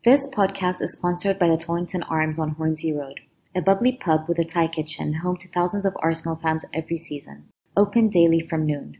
This podcast is sponsored by the Tollington Arms on Hornsey Road, a bubbly pub with a Thai kitchen, home to thousands of Arsenal fans every season. Open daily from noon.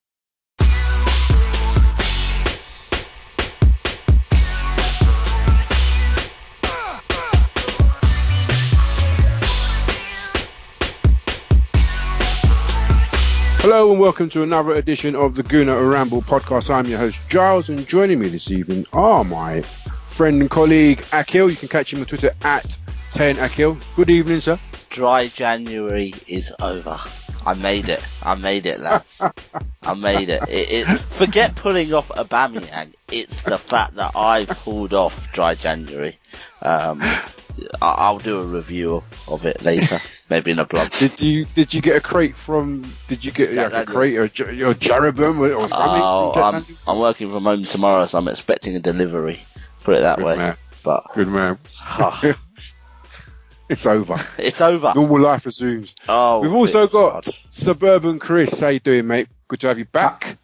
Hello and welcome to another edition of the Gooner and Ramble podcast. I'm your host Giles, and joining me this evening are my friend and colleague Akhil. You can catch him on Twitter at 10Akhil. Good evening, sir. Dry January is over. I made it, lads. I made it. Forget pulling off Aubameyang. It's the fact that I pulled off Dry January. I'll do a review of it later, maybe in a blog. Did you get a crate from? Did you get a crate or Jarabum or something? Oh, I'm working from home tomorrow, so I'm expecting a delivery. Put it that way. Man. But good man. It's over. It's over. Normal life resumes. Oh, we've also got Suburban Chris. How you doing, mate? Good to have you back.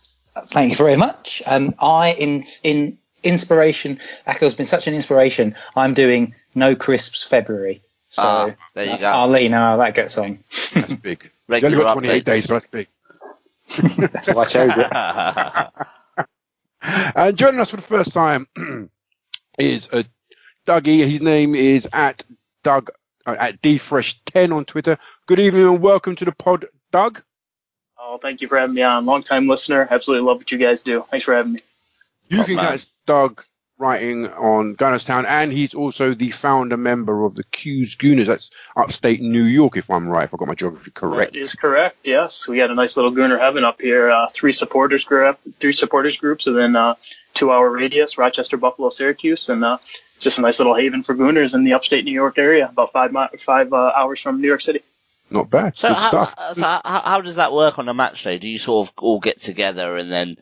Thank you very much. In inspiration, Akhil's been such an inspiration. I'm doing no crisps February. So there you go. I'll let you know how that gets on. That's big. You only got 28 days, but that's big. That's why I chose it. And joining us for the first time is Dougie. His name is at Doug at DFresh10 on Twitter. Good evening and welcome to the pod, Doug. Oh, thank you for having me on. Long-time listener. Absolutely love what you guys do. Thanks for having me. You can catch Doug writing on Gunnerstown, and he's also the founder member of the Q's Gooners. That's upstate New York, if I'm right, if I got my geography correct. That is correct, yes. We got a nice little Gooner heaven up here. Three supporters groups within 2-hour radius, Rochester, Buffalo, Syracuse, and just a nice little haven for Gooners in the upstate New York area, about 5 hours from New York City. Not bad. So good stuff. How does that work on a match day? Do you sort of all get together and then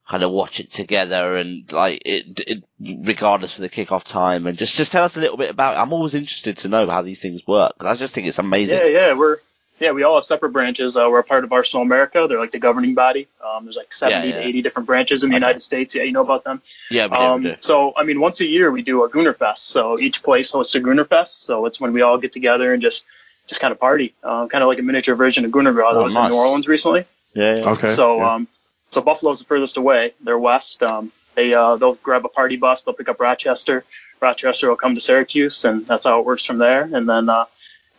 kind of watch it together and like it regardless of the kickoff time, and just tell us a little bit about it. I'm always interested to know how these things work because I just think it's amazing. We all have separate branches. We're a part of Arsenal America. They're like the governing body. There's like 70 to 80 different branches in the United States. Yeah, you know about them. Yeah, we do. So I mean, once a year we do a Gooner Fest. So each place hosts a Gooner Fest. So it's when we all get together and just kind of party, kind of like a miniature version of Gooner Girl that was in New Orleans recently. Yeah. Okay. So Buffalo's the furthest away. They're west. They'll grab a party bus. They'll pick up Rochester. Rochester will come to Syracuse, and that's how it works from there. And then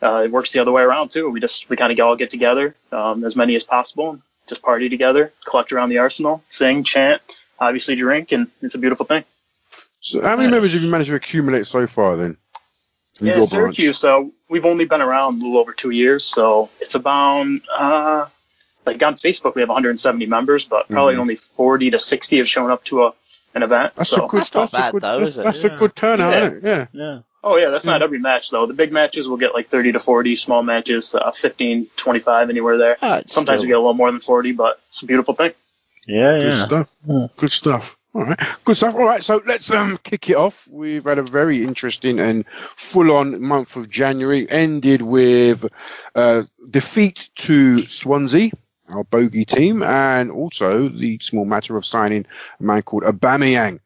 it works the other way around too. We kind of all get together, as many as possible, and just party together, collect around the Arsenal, sing, chant, obviously drink, and it's a beautiful thing. So how many members have you managed to accumulate so far then? Yeah, Syracuse. We've only been around a little over 2 years, so it's about. Like on Facebook, we have 170 members, but probably only 40 to 60 have shown up to an event. That's not bad, though, is it? That's a good turnout, isn't it? Yeah. Oh, yeah, that's not every match, though. The big matches will get like 30 to 40, small matches, 15, 25, anywhere there. Sometimes we get a little more than 40, but it's a beautiful thing. Yeah. Good stuff. Good stuff. All right. Good stuff. All right, so let's kick it off. We've had a very interesting and full-on month of January. Ended with defeat to Swansea, our bogey team, and also the small matter of signing a man called Aubameyang.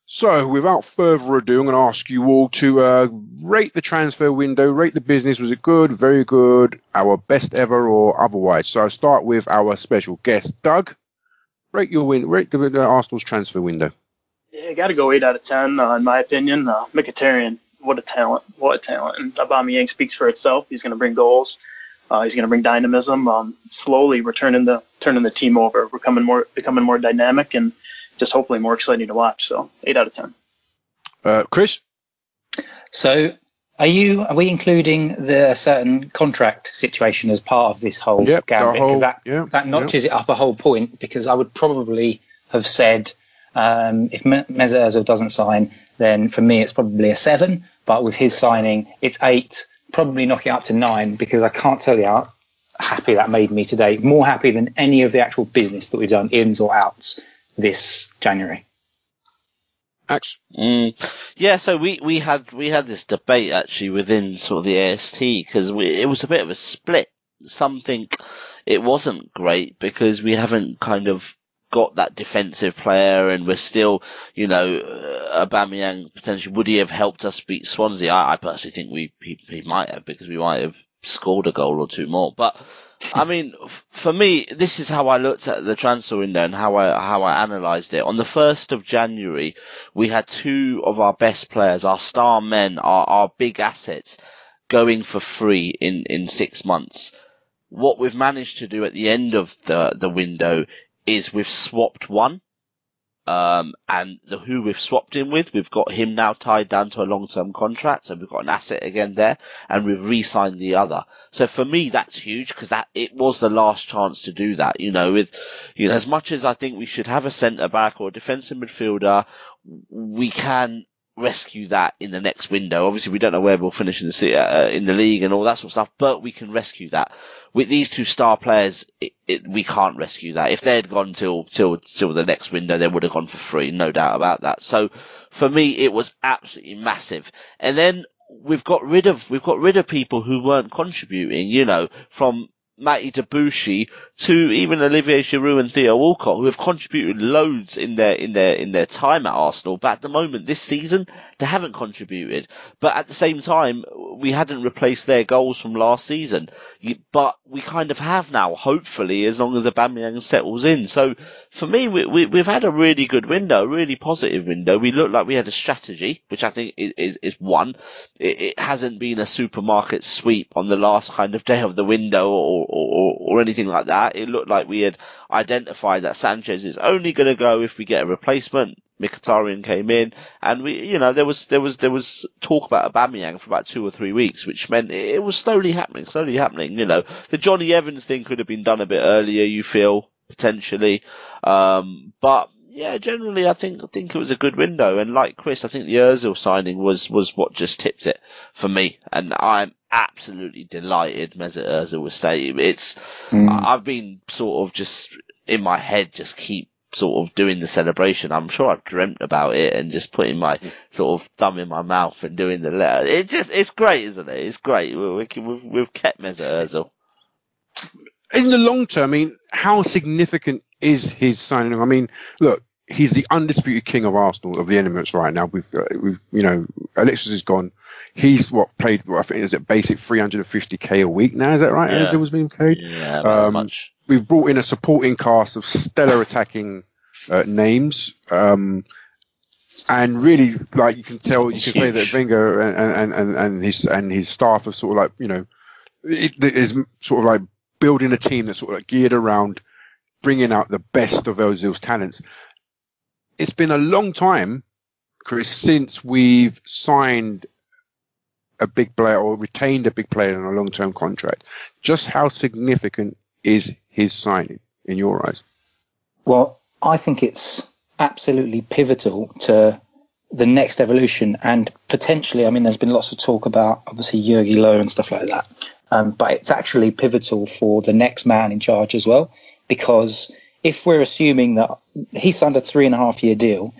So, without further ado, I'm going to ask you all to rate the transfer window, rate the business. Was it good, very good, our best ever, or otherwise? So, I'll start with our special guest, Doug. Rate the Arsenal's transfer window. Yeah, got to go 8 out of 10, in my opinion. Mkhitaryan, what a talent. And Aubameyang speaks for itself. He's going to bring goals. He's going to bring dynamism. Slowly, we're turning the team over. We're becoming more dynamic and just hopefully more exciting to watch. So 8 out of 10. Chris. So are we including the certain contract situation as part of this whole gambit? Because that notches it up a whole point. Because I would probably have said if Mesut Ozil doesn't sign, then for me it's probably a 7. But with his signing, it's 8. Probably knock it up to 9, because I can't tell you how happy that made me today. More happy than any of the actual business that we've done, ins or outs, this January. Ax? Yeah, so we had this debate actually within sort of the AST, because it was a bit of a split. Some think it wasn't great because we haven't kind of got that defensive player, and we're still, Aubameyang potentially, would he have helped us beat Swansea? I personally think he might have, because we might have scored a goal or two more. But I mean, for me, this is how I looked at the transfer window and how I analysed it. On the 1st of January, we had two of our best players, our star men, our big assets, going for free in 6 months. What we've managed to do at the end of the window is we've swapped one. And who we've swapped him with, we've got him now tied down to a long-term contract, so we've got an asset again there, and we've re-signed the other. So for me, that's huge, because it was the last chance to do that. As much as I think we should have a centre-back or a defensive midfielder, we can rescue that in the next window. Obviously, we don't know where we'll finish in the league and all that sort of stuff, but we can rescue that. With these two star players, we can't rescue that. If they had gone till the next window, they would have gone for free, no doubt about that. So for me, it was absolutely massive. And then we've got rid of people who weren't contributing, from Matty Debussy to even Olivier Giroud and Theo Walcott, who have contributed loads in their time at Arsenal, but at the moment this season they haven't contributed. But at the same time, we hadn't replaced their goals from last season, but we kind of have now, hopefully, as long as Aubameyang settles in. So for me, we've had a really good window, a really positive window. We look like we had a strategy, which I think is one. It hasn't been a supermarket sweep on the last kind of day of the window or anything like that. It looked like we had identified that Sanchez is only going to go if we get a replacement. Mkhitaryan came in, and there was talk about Aubameyang for about 2 or 3 weeks, which meant it was slowly happening. The Johnny Evans thing could have been done a bit earlier, you feel, potentially, but yeah, generally I think it was a good window. And like Chris, I think the Ozil signing was what just tipped it for me, and I'm absolutely delighted Mesut Ozil was staying. I've been sort of just in my head, just keep sort of doing the celebration. I'm sure I've dreamt about it and just putting my sort of thumb in my mouth and doing the letter. It's great, isn't it? It's great. We've kept Mesut Ozil. In the long term, I mean, how significant is his signing? I mean, look, he's the undisputed king of Arsenal, of the Emirates right now. We've Alexis is gone. He's I think is it basic 350k a week now. Is that right? Yeah. Ozil was being paid. Yeah, very much. We've brought in a supporting cast of stellar attacking names, and really, like, you can say that Wenger and his staff are sort of like, it is sort of like building a team that's sort of like geared around bringing out the best of Ozil's talents. It's been a long time, Chris, since we've signed a big player or retained a big player on a long-term contract. Just how significant is his signing in your eyes? Well, I think it's absolutely pivotal to the next evolution, and potentially, I mean, there's been lots of talk about obviously Jurgen Low and stuff like that, but it's actually pivotal for the next man in charge as well, because if we're assuming that he signed a 3.5-year deal,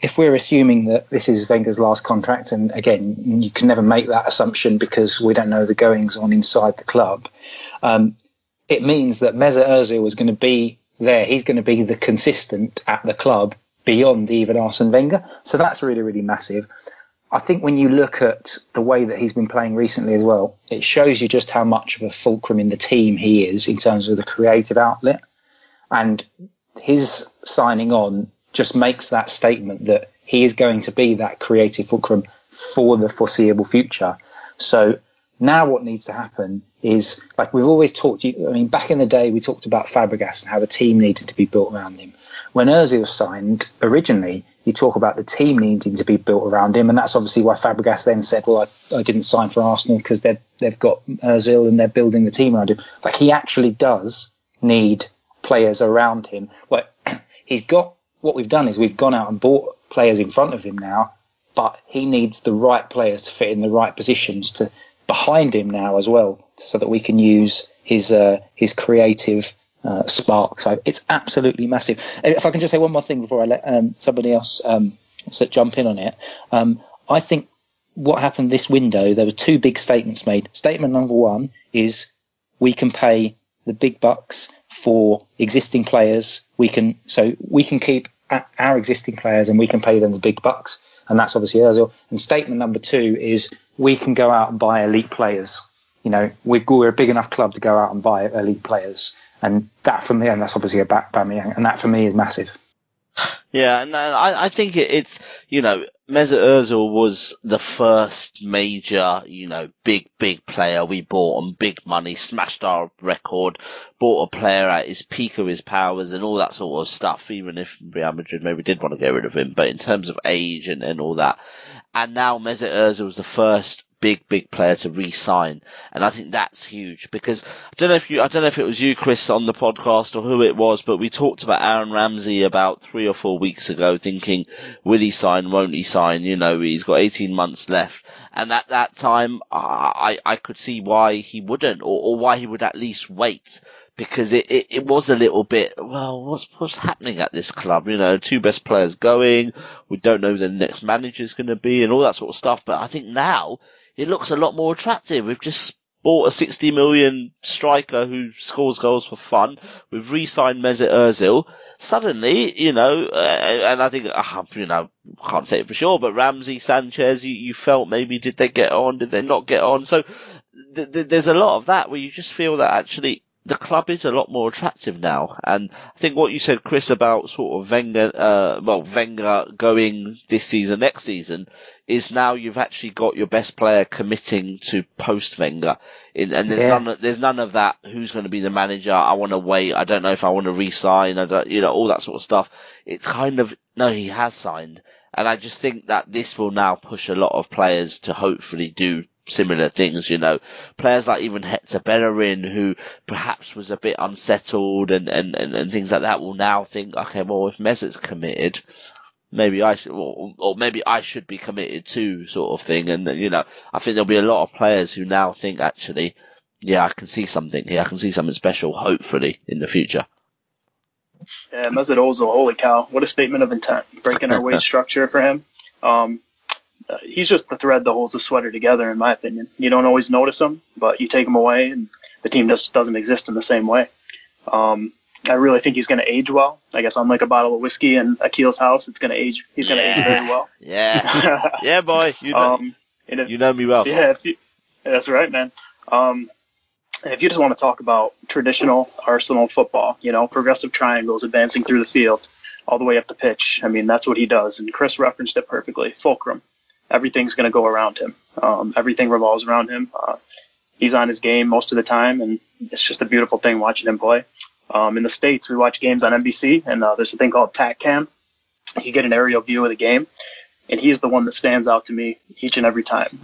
if we're assuming that this is Wenger's last contract, and again, you can never make that assumption because we don't know the goings on inside the club, it means that Mesut Ozil is going to be there. He's going to be the consistent at the club beyond even Arsene Wenger. So that's really, really massive. I think when you look at the way that he's been playing recently as well, it shows you just how much of a fulcrum in the team he is in terms of the creative outlet. And his signing on just makes that statement that he is going to be that creative fulcrum for the foreseeable future. So now what needs to happen is, like we've always talked, back in the day we talked about Fabregas and how the team needed to be built around him. When Ozil signed originally, you talk about the team needing to be built around him, and that's obviously why Fabregas then said, well, I didn't sign for Arsenal because they've got Ozil and they're building the team around him. Like, he actually does need players around him. Like, he's got, what we've done is we've gone out and bought players in front of him now, but he needs the right players to fit in the right positions to behind him now as well, so that we can use his creative spark. So it's absolutely massive. And if I can just say one more thing before I let somebody else jump in on it, I think what happened this window, there were two big statements made. Statement number one is we can pay the big bucks for existing players. We can keep our existing players and we can pay them the big bucks. And that's obviously Ozil. And statement number 2 is we can go out and buy elite players. You know, we're a big enough club to go out and buy elite players. And that for me, and that's obviously a Aubameyang, and that for me is massive. Yeah, and I think it's, you know, Mesut Ozil was the first major, you know, big player we bought on big money, smashed our record, bought a player at his peak of his powers and all that sort of stuff, even if Real Madrid maybe did want to get rid of him, but in terms of age and all that. And now Mesut Ozil was the first big player to re-sign, and I think that's huge because I don't know if it was you, Chris, on the podcast or who it was, but we talked about Aaron Ramsey about 3 or 4 weeks ago, thinking, will he sign, won't he sign? You know, he's got 18 months left, and at that time, I could see why he wouldn't, or why he would at least wait. Because it was a little bit, well, what's happening at this club? You know, 2 best players going, we don't know who the next manager's going to be and all that sort of stuff. But I think now it looks a lot more attractive. We've just bought a 60 million striker who scores goals for fun. We've re-signed Mesut Ozil. Suddenly, you know, and I think, you know, can't say it for sure, but Ramsey, Sanchez, you felt maybe did they get on? Did they not get on? So there's a lot of that where you just feel that actually the club is a lot more attractive now. And I think what you said, Chris, about sort of Wenger going this season, next season, is now you've actually got your best player committing to post Wenger. And there's none of that. Who's going to be the manager? I want to wait. I don't know if I want to re-sign. You know, all that sort of stuff. It's kind of, no, he has signed. And I just think that this will now push a lot of players to hopefully do similar things, you know. Players like even Hector Bellerin, who perhaps was a bit unsettled and things like that, will now think, okay, well, if Mesut's committed, maybe I should, or maybe I should be committed too, sort of thing. And, you know, I think there'll be a lot of players who now think, actually, yeah, I can see something here. I can see something special, hopefully, in the future. Yeah, Mesut Ozil, holy cow, what a statement of intent. Breaking our wage structure for him. He's just the thread that holds the sweater together, in my opinion. You don't always notice him, but you take him away, and the team just doesn't exist in the same way. I really think he's going to age well. I guess unlike a bottle of whiskey in Akhil's house, it's going to age. He's going to age very well. Yeah, yeah, boy. You know me well. Yeah, that's right, man. And if you just want to talk about traditional Arsenal football, you know, progressive triangles advancing through the field all the way up the pitch. I mean, that's what he does. And Chris referenced it perfectly. Fulcrum. Everything's going to go around him. Everything revolves around him. He's on his game most of the time, and it's just a beautiful thing watching him play. In the States, we watch games on NBC, and there's a thing called TACCAM. You get an aerial view of the game, and he is the one that stands out to me each and every time.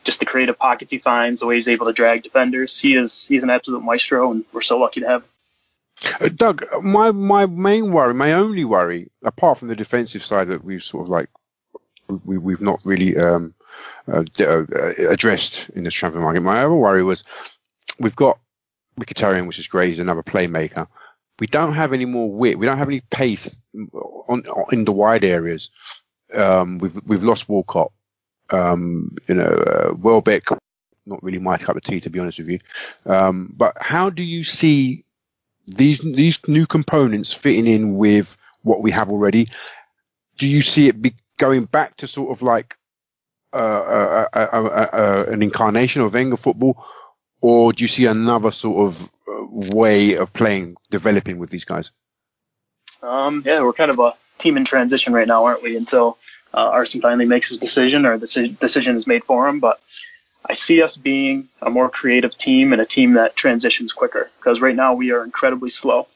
Just the creative pockets he finds, the way he's able to drag defenders. He's an absolute maestro, and we're so lucky to have him. Doug, my main worry, my only worry, apart from the defensive side that we've sort of like, we've not really addressed in this transfer market. My other worry was we've got Mkhitaryan, which is great, he's another playmaker. We don't have any more width. We don't have any pace in the wide areas. We've lost Walcott. Welbeck, not really my cup of tea, to be honest with you. But how do you see these new components fitting in with what we have already? Do you see it going back to sort of like an incarnation of Wenger football, or do you see another sort of way of playing developing with these guys? Yeah, we're kind of a team in transition right now, aren't we? Until Arsene finally makes his decision, or the decision is made for him. But I see us being a more creative team and a team that transitions quicker, because right now we are incredibly slow.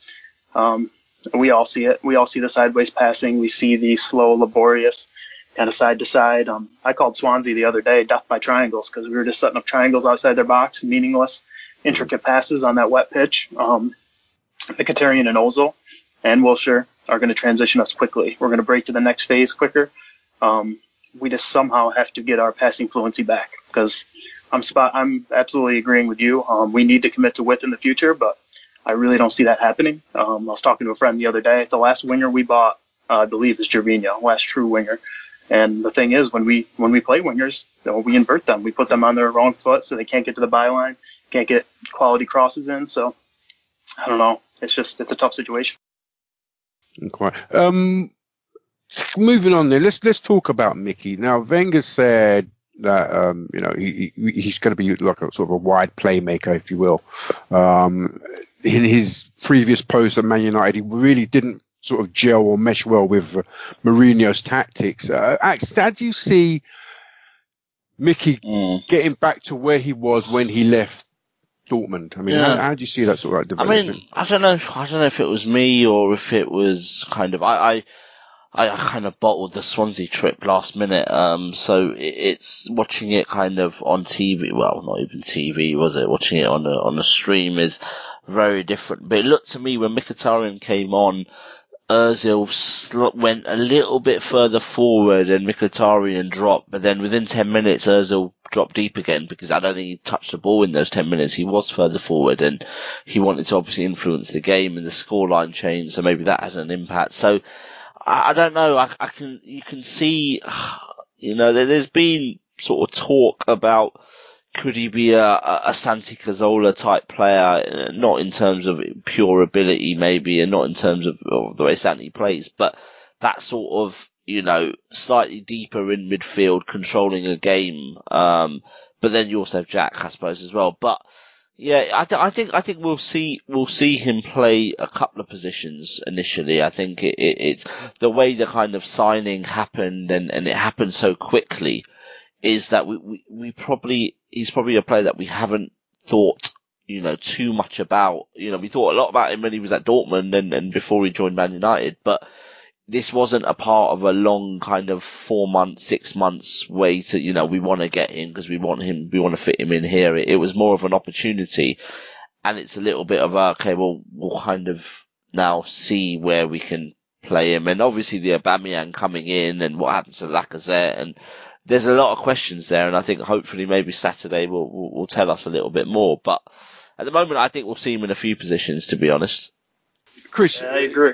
We all see it. We all see the sideways passing. We see the slow, laborious kind of side to side. I called Swansea the other day death by triangles, because we were just setting up triangles outside their box, meaningless, intricate passes on that wet pitch. Mkhitaryan and Ozil and Wilshere are going to transition us quickly. We're going to break to the next phase quicker. We just somehow have to get our passing fluency back, because I'm absolutely agreeing with you. We need to commit to width in the future, but I really don't see that happening. I was talking to a friend the other day. The last winger we bought, I believe, is Gervinho, last true winger. And the thing is, when we play wingers, we invert them. We put them on their wrong foot so they can't get to the byline, can't get quality crosses in. So I don't know. It's a tough situation. Okay. Moving on then, let's talk about Mickey. Now, Wenger said that he's going to be like a sort of a wide playmaker, if you will. In his previous post at Man United, he really didn't sort of gel or mesh well with Mourinho's tactics. How do you see Mickey getting back to where he was when he left Dortmund? I mean, how do you see that sort of like development? I mean, I don't know if it was me or if it was kind of I kind of bottled the Swansea trip last minute. So it's watching it kind of on TV. Well, not even TV, was it? Watching it on a stream is very different. But it looked to me when Mkhitaryan came on, Ozil went a little bit further forward and Mkhitaryan dropped, but then within 10 minutes Ozil dropped deep again because I don't think he touched the ball in those 10 minutes. He was further forward and he wanted to obviously influence the game, and the scoreline changed, so maybe that had an impact. So I don't know. You can see, there's been sort of talk about could he be a Santi Cazorla type player, not in terms of pure ability maybe, and not in terms of the way Santi plays, but that sort of, slightly deeper in midfield, controlling a game. But then you also have Jack, I suppose, as well. But yeah, I think we'll see him play a couple of positions initially. I think it's the way the kind of signing happened and it happened so quickly is that he's probably a player that we haven't thought, too much about. We thought a lot about him when he was at Dortmund and before he joined Man United, but this wasn't a part of a long kind of 4 months, 6 months way to, we want to get him because we want to fit him in here. It was more of an opportunity, and it's a little bit of okay, well, we'll kind of now see where we can play him. And obviously the Aubameyang coming in and what happens to Lacazette, and there's a lot of questions there, and I think hopefully maybe Saturday will tell us a little bit more. But at the moment, I think we'll see him in a few positions, to be honest. Chris, I agree.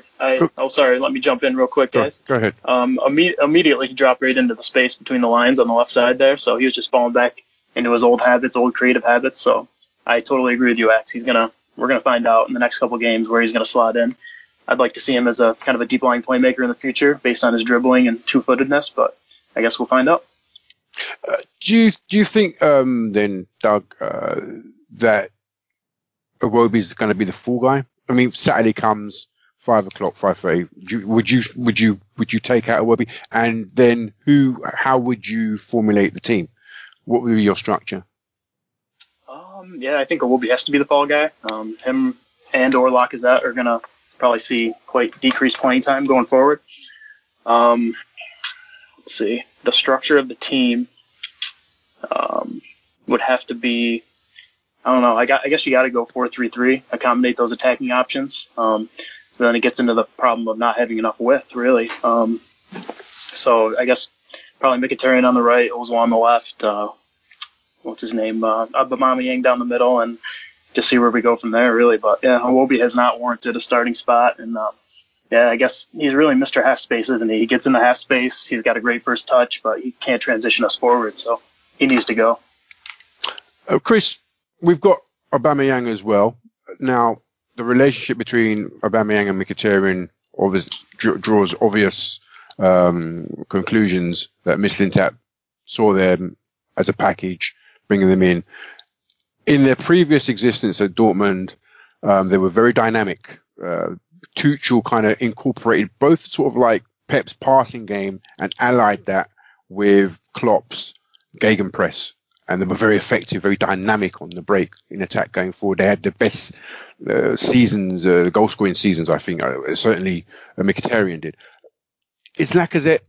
Sorry, let me jump in real quick, guys. Go ahead. Immediately he dropped right into the space between the lines on the left side there, so he was just falling back into his old creative habits. So I totally agree with you, Ax. We're gonna find out in the next couple of games where he's gonna slot in. I'd like to see him as a kind of a deep line playmaker in the future, based on his dribbling and two-footedness, but I guess we'll find out. Do you think then, Doug, that Iwobi's going to be the fall guy? I mean, Saturday comes 5:00, 5:30. Would you take out Iwobi, and then how would you formulate the team? What would be your structure? I think Iwobi has to be the fall guy. Him and or Lacazette are going to probably see quite decreased playing time going forward. Let's see. The structure of the team would have to be, I don't know, I guess you got to go 4-3-3, accommodate those attacking options. Then it gets into the problem of not having enough width, really. So I guess probably Mkhitaryan on the right, Ozil on the left, what's his name, Aubameyang down the middle, and just see where we go from there, really. But yeah, Iwobi has not warranted a starting spot, and I guess he's really Mr. Half Space, isn't he? He gets in the half space, he's got a great first touch, but he can't transition us forward, so he needs to go. Chris, we've got Aubameyang as well. Now, the relationship between Aubameyang and Mkhitaryan draws obvious conclusions that Mislintat saw them as a package, bringing them in. In their previous existence at Dortmund, they were very dynamic. Tuchel kind of incorporated both sort of like Pep's passing game and allied that with Klopp's gegenpress. And they were very effective, very dynamic on the break in attack going forward. They had the best seasons, goal-scoring seasons, I think. Certainly Mkhitaryan did. Is Lacazette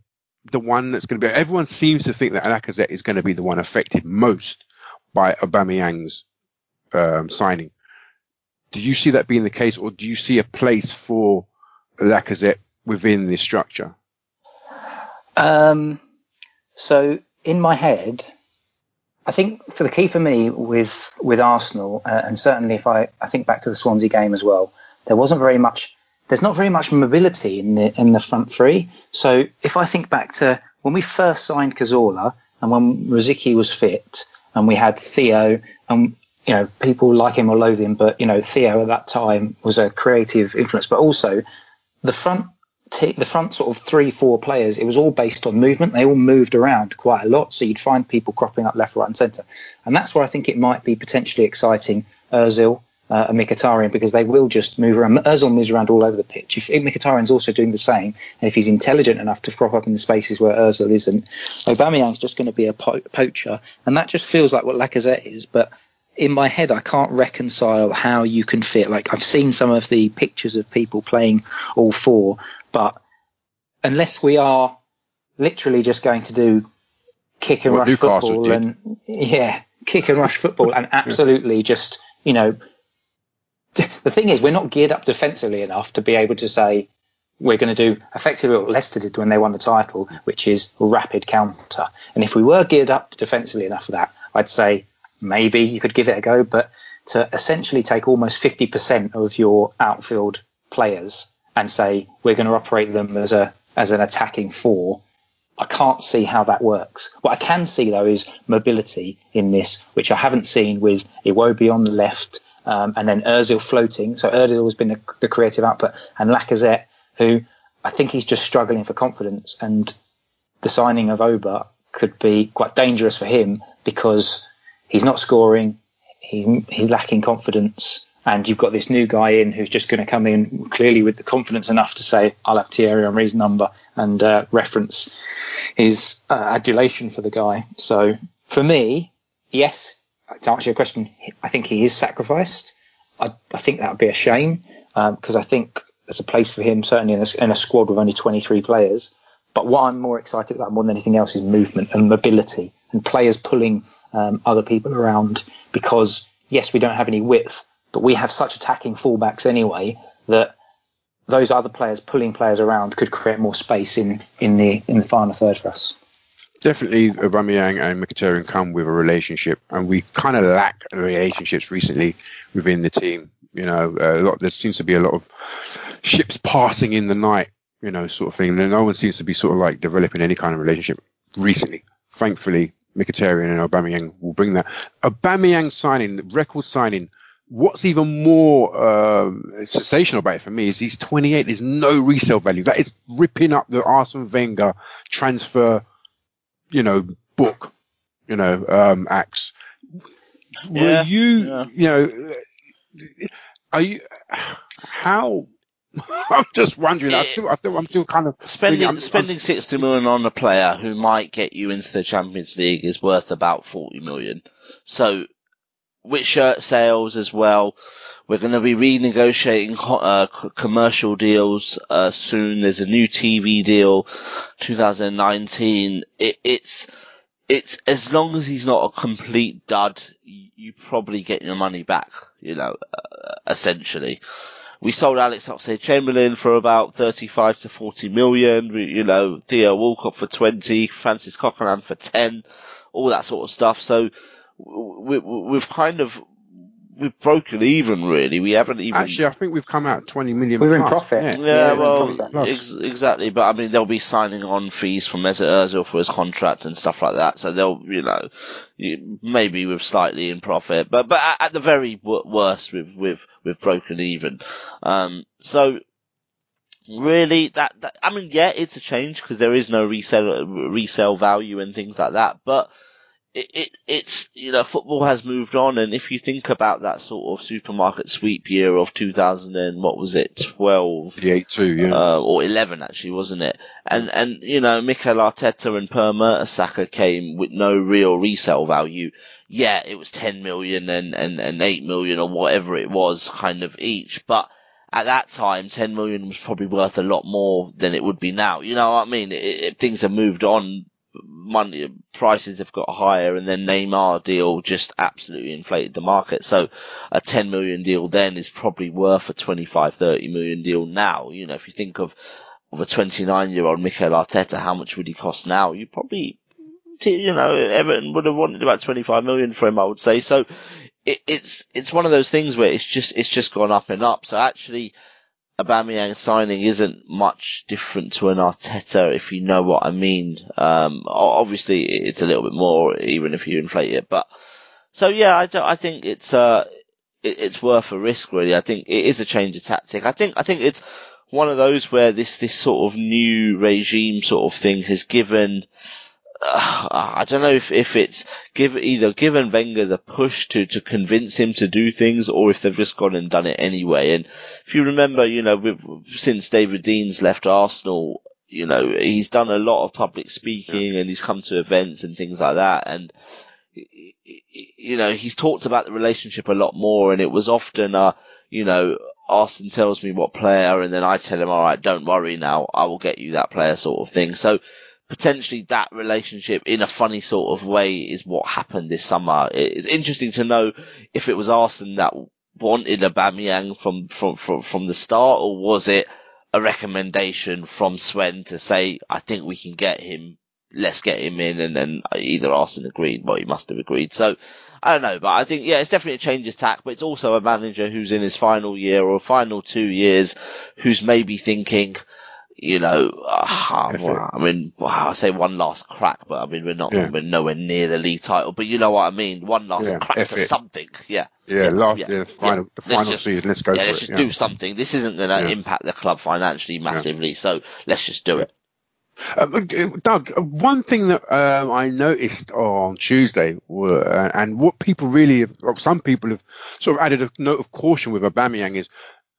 the one that's going to be... Everyone seems to think that Lacazette is going to be the one affected most by Aubameyang's signing. Do you see that being the case, or do you see a place for Lacazette within this structure? So in my head... I think for the key for me with Arsenal, and certainly if I think back to the Swansea game as well, there's not very much mobility in the front three. So if I think back to when we first signed Cazorla and when Rosicky was fit and we had Theo, and people like him or loathe him, but Theo at that time was a creative influence. But also the front sort of 3-4 players, it was all based on movement. They all moved around quite a lot, so you'd find people cropping up left, right, and centre. And that's where I think it might be potentially exciting Ozil and Mkhitaryan, because they will just move around. Ozil moves around all over the pitch. If Mkhitaryan's also doing the same, and if he's intelligent enough to crop up in the spaces where Ozil isn't, Aubameyang's just going to be a poacher, and that just feels like what Lacazette is. But in my head, I can't reconcile how you can fit. Like, I've seen some of the pictures of people playing all four, but unless we are literally just going to do kick and rush football, kick and rush football, and absolutely just, the thing is, we're not geared up defensively enough to be able to say we're going to do effectively what Leicester did when they won the title, which is rapid counter. And if we were geared up defensively enough for that, I'd say maybe you could give it a go. But to essentially take almost 50% of your outfield players and say we're going to operate them as an attacking four, I can't see how that works. What I can see, though, is mobility in this, which I haven't seen with Iwobi on the left, and then Ozil floating. So Ozil has been the creative output, and Lacazette, who I think he's just struggling for confidence, and the signing of Oba could be quite dangerous for him because he's not scoring, he's lacking confidence, and you've got this new guy in who's just going to come in clearly with the confidence enough to say, I'll have Thierry Henry's number, and reference his adulation for the guy. So for me, yes, to answer your question, I think he is sacrificed. I think that would be a shame, because I think there's a place for him certainly in a squad with only 23 players. But what I'm more excited about more than anything else is movement and mobility and players pulling other people around, because yes, we don't have any width, but we have such attacking fullbacks anyway that those other players pulling players around could create more space in the final third for us. Definitely, Aubameyang and Mkhitaryan come with a relationship, and we kind of lack relationships recently within the team. There seems to be a lot of ships passing in the night, sort of thing. And no one seems to be sort of like developing any kind of relationship recently. Thankfully, Mkhitaryan and Aubameyang will bring that. Aubameyang signing, record signing. What's even more sensational about it for me is he's 28. There's no resale value. That is ripping up the Arsene Wenger transfer, book, acts. Yeah, Were you, are you? How? I'm just wondering. I'm still kind of spending 60 million on a player who might get you into the Champions League is worth about 40 million. So, with shirt sales as well, we're going to be renegotiating commercial deals soon. There's a new TV deal, 2019. It's as long as he's not a complete dud, you probably get your money back. Essentially. We sold Alex Oxlade-Chamberlain for about 35 to 40 million. Theo Walcott for 20, Francis Coquelin for 10, all that sort of stuff. So we've broken even, really. We haven't even... Actually, I think we've come out 20 million. We're in profit. Exactly. But I mean, they'll be signing on fees from Mesut Ozil for his contract and stuff like that. So they'll, maybe we're slightly in profit, but at the very worst, we've broken even. So really, it's a change because there is no resale value and things like that, but it's football has moved on, and if you think about that sort of supermarket sweep year of 2000 and what was it, 12, or 11 actually, wasn't it? And Mikel Arteta and Per Mertesacker came with no real resale value. Yeah, it was 10 million and 8 million or whatever it was kind of each, but at that time 10 million was probably worth a lot more than it would be now. You know what I mean? Things have moved on. Money prices have got higher, and then Neymar deal just absolutely inflated the market. So a 10 million deal then is probably worth a 25, 30 million deal now. If you think of a 29-year-old Mikel Arteta, how much would he cost now? You probably, Everton would have wanted about 25 million for him, I would say. So it's one of those things where it's just gone up and up. So actually, Aubameyang signing isn't much different to an Arteta, if you know what I mean. Obviously, it's a little bit more, even if you inflate it. But So yeah, I think it's worth a risk, really. I think it is a change of tactic. I think it's one of those where this sort of new regime sort of thing has given. I don't know if it's given Wenger the push to convince him to do things, or if they've just gone and done it anyway. And if you remember, since David Dean's left Arsenal, he's done a lot of public speaking and he's come to events and things like that. And, he's talked about the relationship a lot more, and it was often, Arsene tells me what player, and then I tell him, all right, don't worry now, I will get you that player sort of thing. So, potentially that relationship in a funny sort of way is what happened this summer. It's interesting to know if it was Arsene that wanted Aubameyang from the start, or was it a recommendation from Sven to say, I think we can get him, let's get him in, and then either Arsene agreed, well, he must have agreed. So, I don't know, but I think, it's definitely a change of tack, but it's also a manager who's in his final year or final 2 years who's maybe thinking, I say one last crack, but I mean, we're nowhere near the league title, but you know what I mean? One last crack to something. The final season, let's go for it. Let's just do something. This isn't going to impact the club financially massively, so let's just do it. Doug, one thing that I noticed on Tuesday and what some people have sort of added a note of caution with Aubameyang is,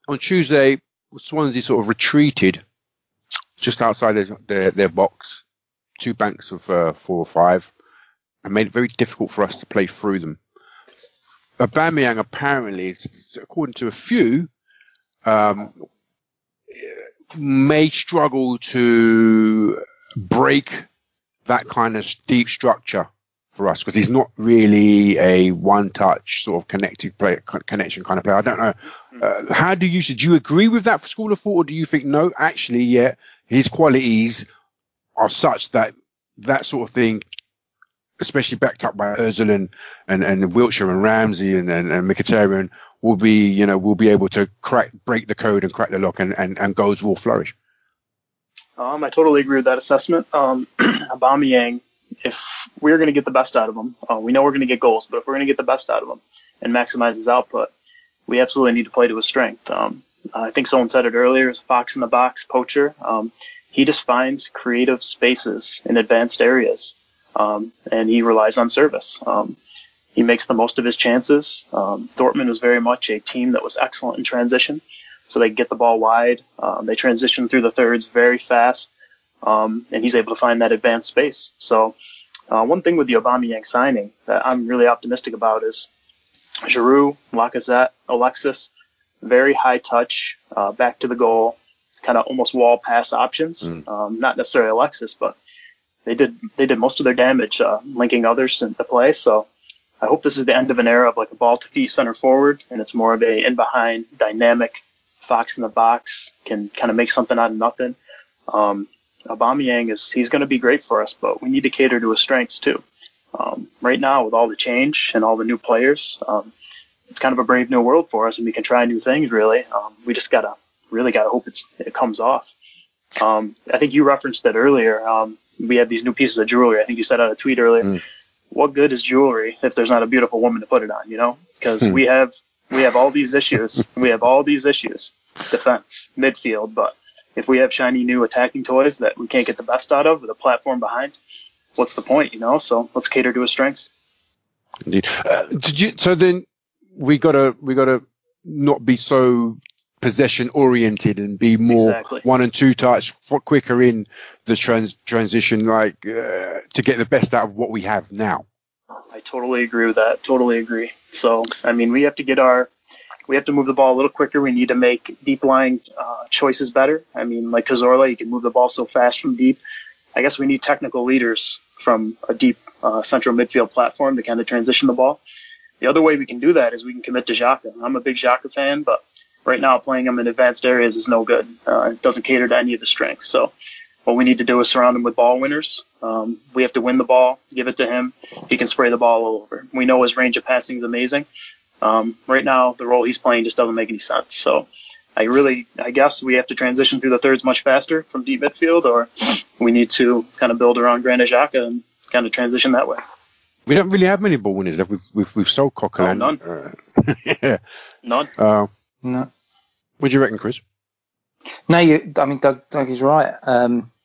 on Tuesday, Swansea sort of retreated just outside their box, 2 banks of 4 or 5, and made it very difficult for us to play through them. Aubameyang apparently, according to a few, may struggle to break that kind of deep structure for us, because he's not really a one-touch sort of connection kind of player. I don't know. How do you agree with that school of thought, or do you think no, actually, his qualities are such that sort of thing, especially backed up by Ozil and Wiltshire and Ramsey and Mkhitaryan, will be able to break the code and crack the lock, and goals will flourish? I totally agree with that assessment. Aubameyang, if we're going to get the best out of him, we know we're going to get goals, but if we're going to get the best out of him and maximize his output, we absolutely need to play to his strength. I think someone said it earlier, as a fox in the box poacher. He just finds creative spaces in advanced areas, and he relies on service. He makes the most of his chances. Dortmund was very much a team that was excellent in transition, so they get the ball wide. They transition through the thirds very fast, and he's able to find that advanced space. So one thing with the Aubameyang signing that I'm really optimistic about is Giroud, Lacazette, Alexis, very high touch, back to the goal, kind of almost wall pass options. Not necessarily Alexis, but they did most of their damage linking others into play. So I hope this is the end of an era of like a ball to feet center forward, and it's more of a in behind dynamic fox in the box, can kind of make something out of nothing. Aubameyang he's going to be great for us, but we need to cater to his strengths too. Right now, with all the change and all the new players, it's kind of a brave new world for us, and we can try new things. Really, we just gotta hope it comes off. I think you referenced it earlier. We have these new pieces of jewelry. I think you said out a tweet earlier. What good is jewelry if there's not a beautiful woman to put it on? Because we have all these issues. Defense, midfield, but if we have shiny new attacking toys that we can't get the best out of with a platform behind, what's the point? So let's cater to his strengths. Indeed. So then we gotta not be so possession oriented and be more 1 and 2 touch, quicker in the transition, to get the best out of what we have now. I totally agree with that. Totally agree. So I mean, we have to move the ball a little quicker. We need to make deep lying choices better. I mean, like Cazorla, you can move the ball so fast from deep. I guess we need technical leaders from a deep central midfield platform to kind of transition the ball. The other way we can do that is we can commit to Xhaka. I'm a big Xhaka fan, but right now playing him in advanced areas is no good. It doesn't cater to any of the strengths. So what we need to do is surround him with ball winners. We have to win the ball, give it to him. He can spray the ball all over. We know his range of passing is amazing. Right now, the role he's playing just doesn't make any sense. So I guess we have to transition through the thirds much faster from deep midfield, or we need to kind of build around Granit Xhaka and kind of transition that way. We don't really have many ball winners left. We've sold Coquelin. None. Yeah. None. No. What do you reckon, Chris? No, Doug is right.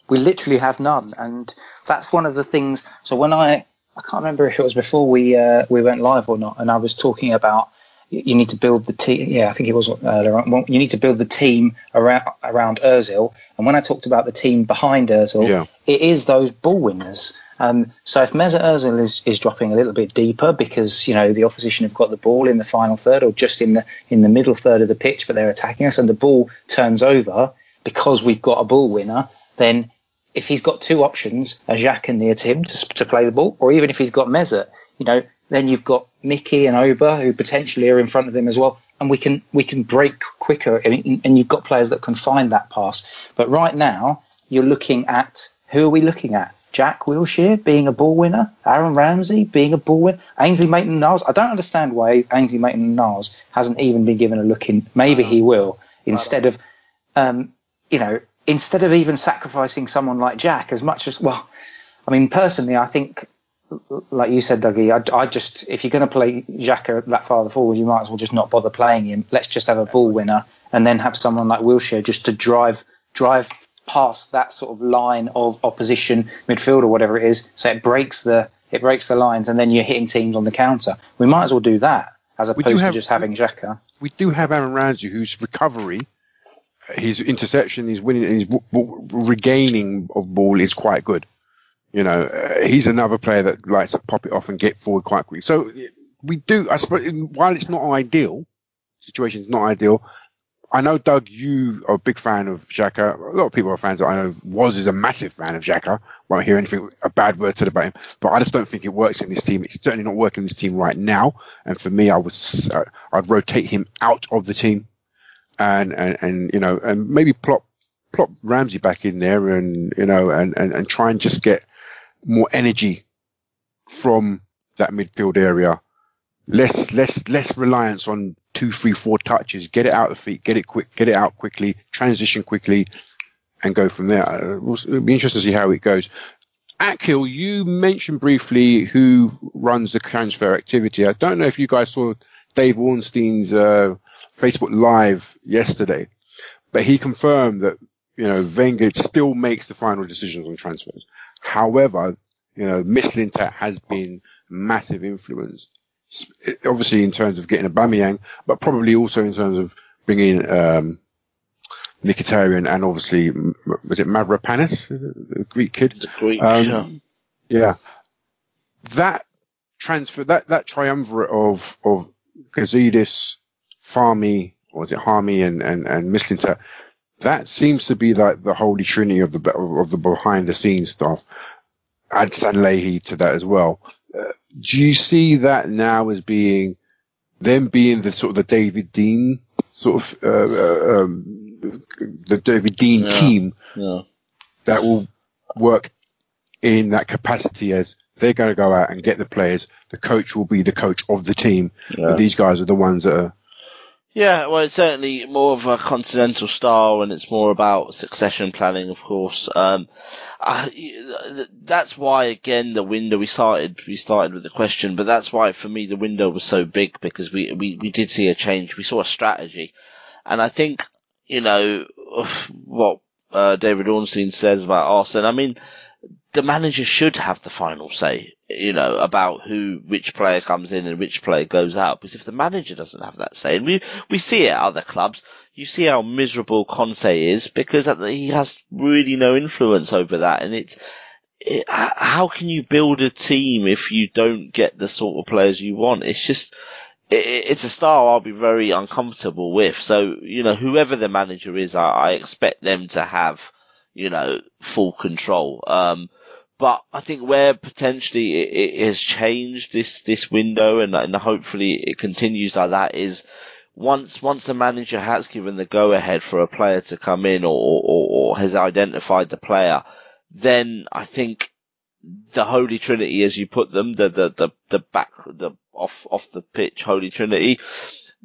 We literally have none, and that's one of the things. So when I can't remember if it was before we went live or not, and I was talking about you need to build the team. Yeah, I think it was. You need to build the team around Ozil, and when I talked about the team behind Ozil, It is those ball winners. So if Mesut Ozil is dropping a little bit deeper because the opposition have got the ball in the final third or just in the middle third of the pitch, but they're attacking us, and the ball turns over because we've got a ball winner, then if he's got two options, a Xhaka near to him to play the ball, or even if he's got Mesut, then you've got Mickey and Oba who potentially are in front of him as well, and we can break quicker, and you've got players that can find that pass. But right now, you're looking at, who are we looking at? Jack Wilshere being a ball winner, Aaron Ramsey being a ball winner, Ainsley Maitland-Niles. I don't understand why Ainsley Maitland-Niles hasn't even been given a look in. Maybe he will, instead of even sacrificing someone like Jack as much as, personally, I think, like you said, Dougie, I just, if you're going to play Xhaka that far forward, you might as well just not bother playing him. Let's just have a ball winner and then have someone like Wilshere just to drive past that sort of line of opposition midfield or whatever it is, so it breaks the lines, and then you're hitting teams on the counter. We might as well do that as opposed to just having Xhaka. We do have Aaron Ramsey, whose recovery, his interception, his winning, and his regaining of ball is quite good. He's another player that likes to pop it off and get forward quite quickly. So we do, I suppose, while it's not ideal, situation is not ideal. I know, Doug, you are a big fan of Xhaka. A lot of people are fans. I know is a massive fan of Xhaka. Won't hear anything, a bad word said about him. But I just don't think it works in this team. It's certainly not working in this team right now. And for me, I'd rotate him out of the team, and maybe plop Ramsey back in there, and try and just get more energy from that midfield area. Less reliance on 2, 3, 4 touches. Get it out of the feet. Get it out quickly. Transition quickly, and go from there. It'll be interesting to see how it goes. Akhil, you mentioned briefly who runs the transfer activity. I don't know if you guys saw Dave Ornstein's Facebook Live yesterday, but he confirmed that Wenger still makes the final decisions on transfers. However, Mislintat has been massive influence. Obviously, in terms of getting Aubameyang, but probably also in terms of bringing Mkhitaryan and obviously, was it Mavropanis, the Greek kid? The Greek, yeah. That transfer, that triumvirate of Gazidis, Farmi, or is it Harmy and Mislintat? That seems to be like the holy trinity of the behind the scenes stuff. Add Sanlehi to that as well. Do you see that now as being the sort of the David Dean sort of the David Dean team that will work in that capacity, as they're going to go out and get the players. The coach will be the coach of the team. Yeah. But these guys are the ones that are. Yeah, well, it's certainly more of a continental style, and it's more about succession planning, of course. That's why, again, the window, we started with the question, but that's why, for me, the window was so big, because we did see a change. We saw a strategy. And I think, what David Ornstein says about Arsenal, I mean, the manager should have the final say, about which player comes in and which player goes out. Because if the manager doesn't have that say, and we see it at other clubs, you see how miserable Conte is, because he has really no influence over that. And how can you build a team if you don't get the sort of players you want? It's just, it's a style I'll be very uncomfortable with. So, whoever the manager is, I expect them to have, full control. But I think where potentially it has changed this window, and hopefully it continues like that, is once the manager has given the go ahead for a player to come in or has identified the player, then I think the Holy Trinity, as you put them, the off the pitch Holy Trinity,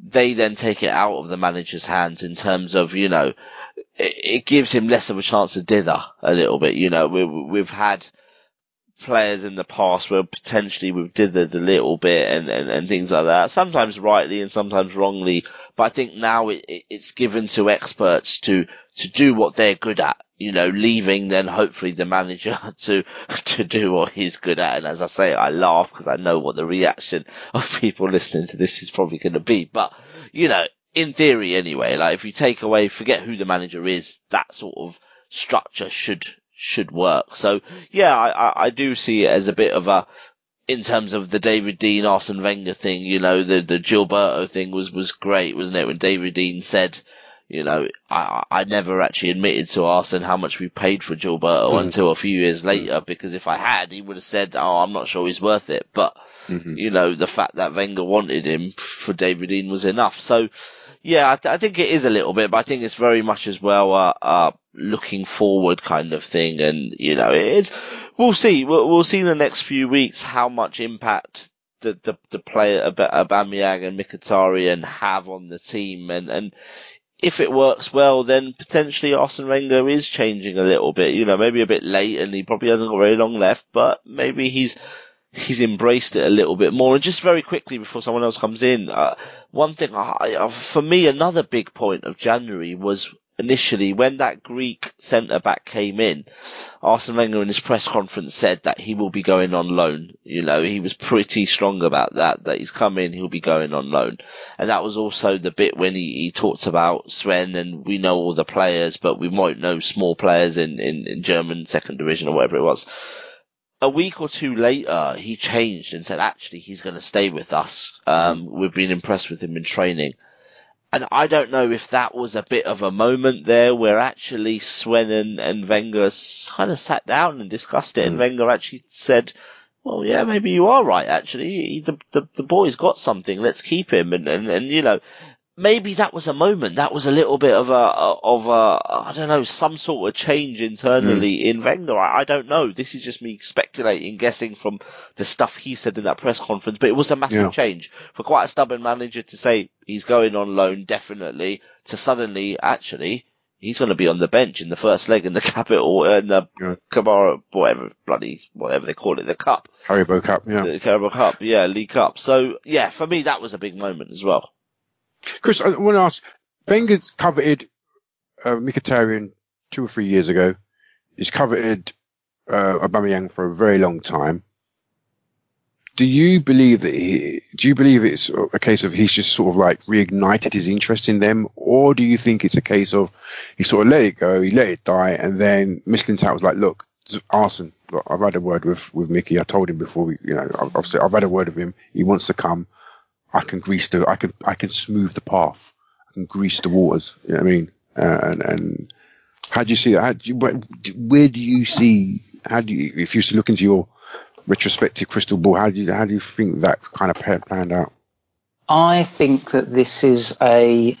they then take it out of the manager's hands in terms of, it gives him less of a chance to dither a little bit. We've had players in the past where potentially we've dithered a little bit and things like that, sometimes rightly and sometimes wrongly. But I think now it's given to experts to do what they're good at, leaving then hopefully the manager to do what he's good at. And as I say, I laugh because I know what the reaction of people listening to this is probably going to be. But, in theory anyway, like if you forget who the manager is, that sort of structure should work. So yeah, I do see it as a bit of in terms of the David Dein, Arsene Wenger thing, the Gilberto thing was great, wasn't it? When David Dein said, I never actually admitted to Arsene how much we paid for Gilberto until a few years later, because if I had, he would have said, I'm not sure he's worth it. But, the fact that Wenger wanted him for David Dein was enough. So, yeah, I think it is a little bit, but I think it's very much as well looking forward kind of thing. And, we'll see. We'll see in the next few weeks how much impact the player Aubameyang and Mkhitaryan have on the team. And if it works well, then potentially Arsene Wenger is changing a little bit, maybe a bit late and he probably hasn't got very long left, but maybe he's embraced it a little bit more. And just very quickly before someone else comes in, one thing for me, another big point of January was initially when that Greek centre-back came in, Arsene Wenger in his press conference said that he will be going on loan. He was pretty strong about that he's come in, he'll be going on loan. And that was also the bit when he talks about Sven, and we know all the players, but we won't know small players in German second division or whatever it was. A week or two later, he changed and said, actually, he's going to stay with us. We've been impressed with him in training. And I don't know if that was a bit of a moment there where actually Sven and Wenger kind of sat down and discussed it, and Wenger actually said, well, yeah, maybe you are right, actually. The boy's got something. Let's keep him. And maybe that was a moment. That was a little bit of I don't know, some sort of change internally in Wenger. I don't know. This is just me speculating, guessing from the stuff he said in that press conference, but it was a massive change for quite a stubborn manager to say he's going on loan, definitely, to suddenly, actually, he's going to be on the bench in the first leg in the Capital, in the Kabara, whatever they call it, the Cup. Haribo Cup, yeah. The Carabao Cup, yeah, League Cup. So, yeah, for me, that was a big moment as well. Chris, I want to ask, Wenger's coveted Mkhitaryan 2 or 3 years ago. He's coveted Aubameyang for a very long time. Do you believe it's a case of he's just sort of like reignited his interest in them, or do you think it's a case of he sort of let it go, he let it die, and then Mislintat was like, look, Arsene, look, I've had a word with Mickey. I told him before, I've had a word with him. He wants to come. I can smooth the path. I can grease the waters. You know what I mean? And how do you see that? Where do you see? If you used to look into your retrospective crystal ball, how do you think that kind of planned out? I think that this is a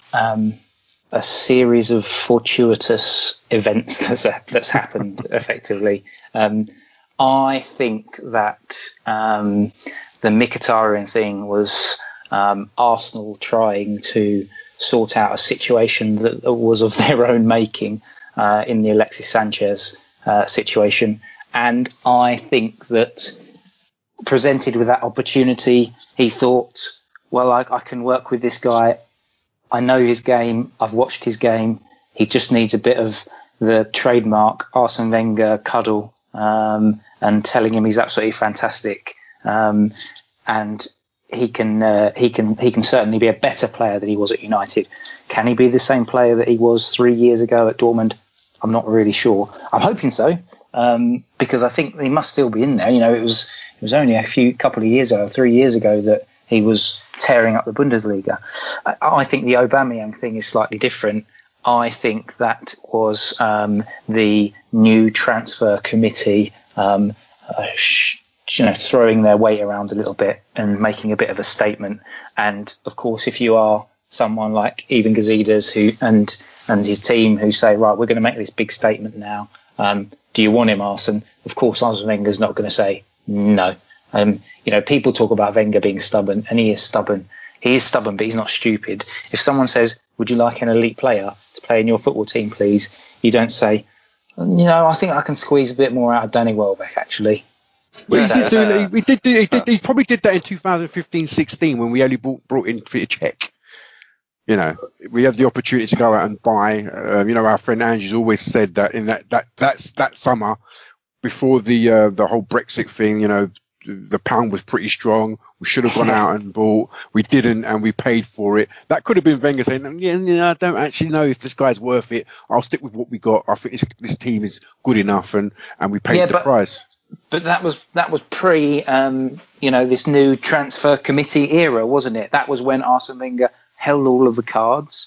series of fortuitous events that's happened effectively. I think that the Mkhitaryan thing was Arsenal trying to sort out a situation that was of their own making in the Alexis Sanchez situation. And I think that presented with that opportunity, he thought, well, I can work with this guy. I know his game. I've watched his game. He just needs a bit of the trademark Arsene Wenger cuddle and telling him he's absolutely fantastic. And he can certainly be a better player than he was at United. Can he be the same player that he was 3 years ago at Dortmund? I'm not really sure. I'm hoping so, because I think he must still be in there. It was only couple of years ago, 3 years ago, that he was tearing up the Bundesliga. I think the Aubameyang thing is slightly different. I think that was the new transfer committee throwing their weight around a little bit and making a bit of a statement. And of course, if you are someone like Ivan Gazidis and his team who say, right, we're going to make this big statement now, do you want him, Arsene? Of course, Arsene Wenger's not going to say no. People talk about Wenger being stubborn, and he is stubborn. He is stubborn, but he's not stupid. If someone says, would you like an elite player to play in your football team, please? You don't say, I think I can squeeze a bit more out of Danny Welbeck, actually. Well, he probably did that in 2015-16 when we only brought in Peter Cech. You know, we had the opportunity to go out and buy. You know, our friend Angie's always said that in that summer before the whole Brexit thing. You know, the pound was pretty strong. We should have gone out and bought. We didn't, and we paid for it. That could have been Wenger saying, "Yeah, I don't actually know if this guy's worth it. I'll stick with what we got. I think this team is good enough," and we paid the price. But that was pre, this new transfer committee era, wasn't it? That was when Arsene Wenger held all of the cards.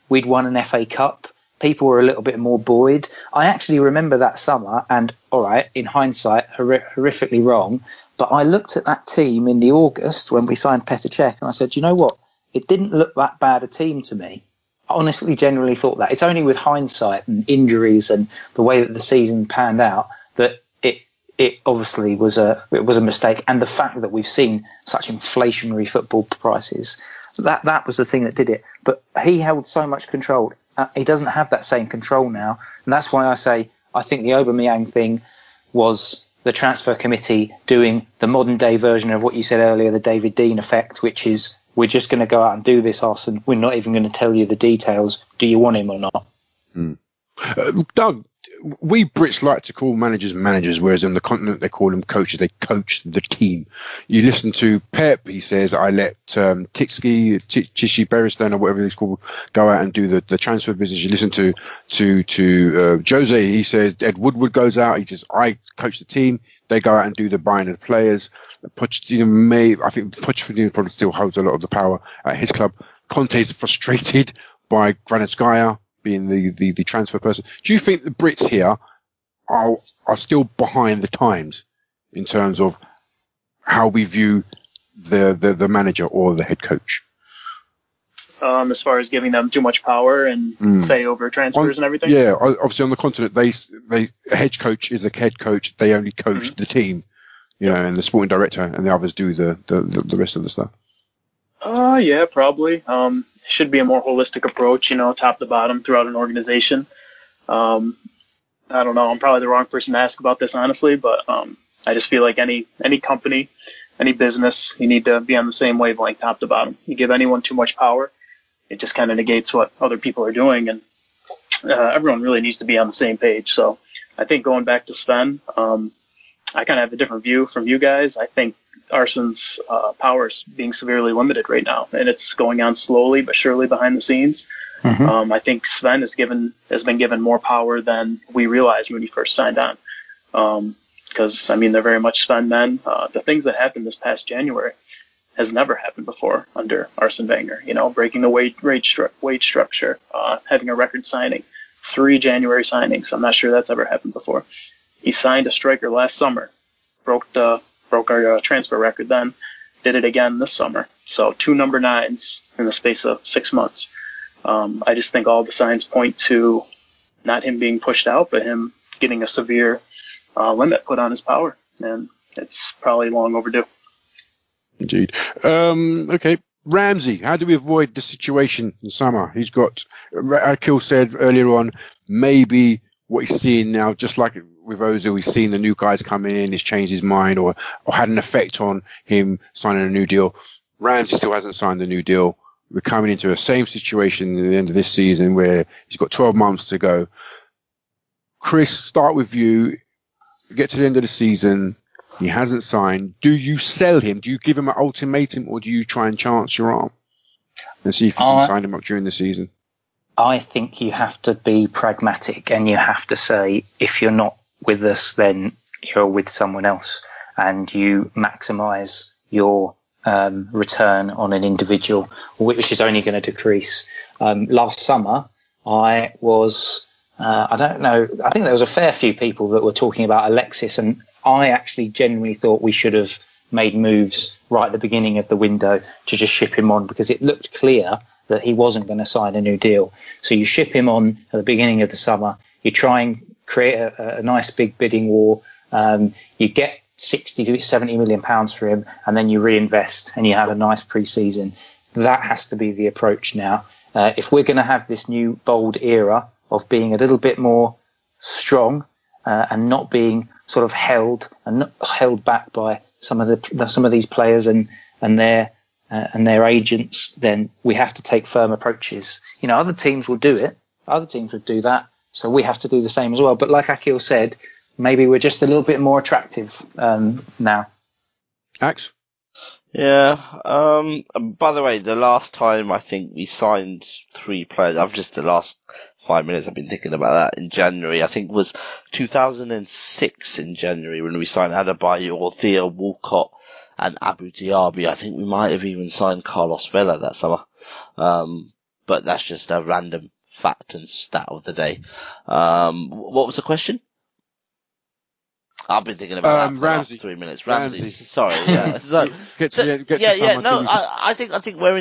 We'd won an FA Cup. People were a little bit more buoyed. I actually remember that summer, and all right, in hindsight, horrifically wrong. But I looked at that team in the August when we signed Petr Cech, and I said, you know what? It didn't look that bad a team to me. I honestly, generally thought that. It's only with hindsight and injuries and the way that the season panned out that it obviously was a mistake. And the fact that we've seen such inflationary football prices, that was the thing that did it. But he held so much control. He doesn't have that same control now. And that's why I say I think the Aubameyang thing was the transfer committee doing the modern day version of what you said earlier, the David Dean effect, which is we're just going to go out and do this, Arsene. We're not even going to tell you the details. Do you want him or not? Doug, we Brits like to call managers, whereas on the continent they call them coaches. They coach the team. You listen to Pep, he says, I let Tichy Beristain or whatever he's called go out and do the transfer business. You listen to Jose, he says Ed Woodward goes out, he says, I coach the team. They go out and do the buying of the players. Pochettino I think Pochettino probably still holds a lot of the power at his club. Conte's frustrated by Granitskaya being the transfer person. Do you think the Brits here are still behind the times in terms of how we view the manager or the head coach? As far as giving them too much power and say over transfers and everything? Yeah, obviously on the continent, a head coach is a head coach. They only coach the team, and the sporting director and the others do the rest of the stuff. Yeah, probably. Should be a more holistic approach, top to bottom throughout an organization. I don't know. I'm probably the wrong person to ask about this, honestly, but I just feel like any company, any business, you need to be on the same wavelength, top to bottom. You give anyone too much power, it just kind of negates what other people are doing, and everyone really needs to be on the same page. So I think going back to Sven, I kind of have a different view from you guys. I think Arsene's power is being severely limited right now, and it's going on slowly but surely behind the scenes. I think Sven has been given more power than we realized when he first signed on. Because they're very much Sven men. The things that happened this past January has never happened before under Arsene Wenger. Breaking the wage structure, having a record signing, 3 January signings. I'm not sure that's ever happened before. He signed a striker last summer, broke our transfer record then, did it again this summer. So 2 number 9s in the space of 6 months. I just think all the signs point to not him being pushed out, but him getting a severe limit put on his power. And it's probably long overdue. Indeed. Okay. Ramsey, how do we avoid the situation in summer? He's got, Akhil said earlier on, maybe what he's seeing now, just like with Ozil, he's seen the new guys coming in, he's changed his mind or had an effect on him signing a new deal. Ramsey still hasn't signed the new deal. We're coming into the same situation at the end of this season where he's got 12 months to go. Chris, start with you. Get to the end of the season. He hasn't signed. Do you sell him? Do you give him an ultimatum or do you try and chance your arm and see if you can sign him up during the season? I think you have to be pragmatic and you have to say, if you're not with us, then you're with someone else, and you maximise your return on an individual, which is only going to decrease. Last summer, I don't know, I think there was a fair few people that were talking about Alexis, and I actually genuinely thought we should have made moves right at the beginning of the window to just ship him on, because it looked clear that he wasn't going to sign a new deal. So you ship him on at the beginning of the summer, you try and create a nice big bidding war, you get 60 to 70 million pounds for him, and then you reinvest and you have a nice pre-season. That has to be the approach now. If we're going to have this new bold era of being a little bit more strong, and not being sort of held back by some of these players and their agents, then we have to take firm approaches. Other teams will do it. Other teams would do that. So we have to do the same as well. But like Akhil said, maybe we're just a little bit more attractive now. Axe? Yeah. By the way, the last time I think we signed 3 players, the last 5 minutes I've been thinking about that, in January, I think was 2006 in January when we signed Adebayor, Theo Walcott and Abu Diaby. I think we might have even signed Carlos Vela that summer. But that's just a random fact and stat of the day. What was the question? I've been thinking about that for Ramsey. the last 3 minutes. Ramsey. Sorry. Yeah. I think we're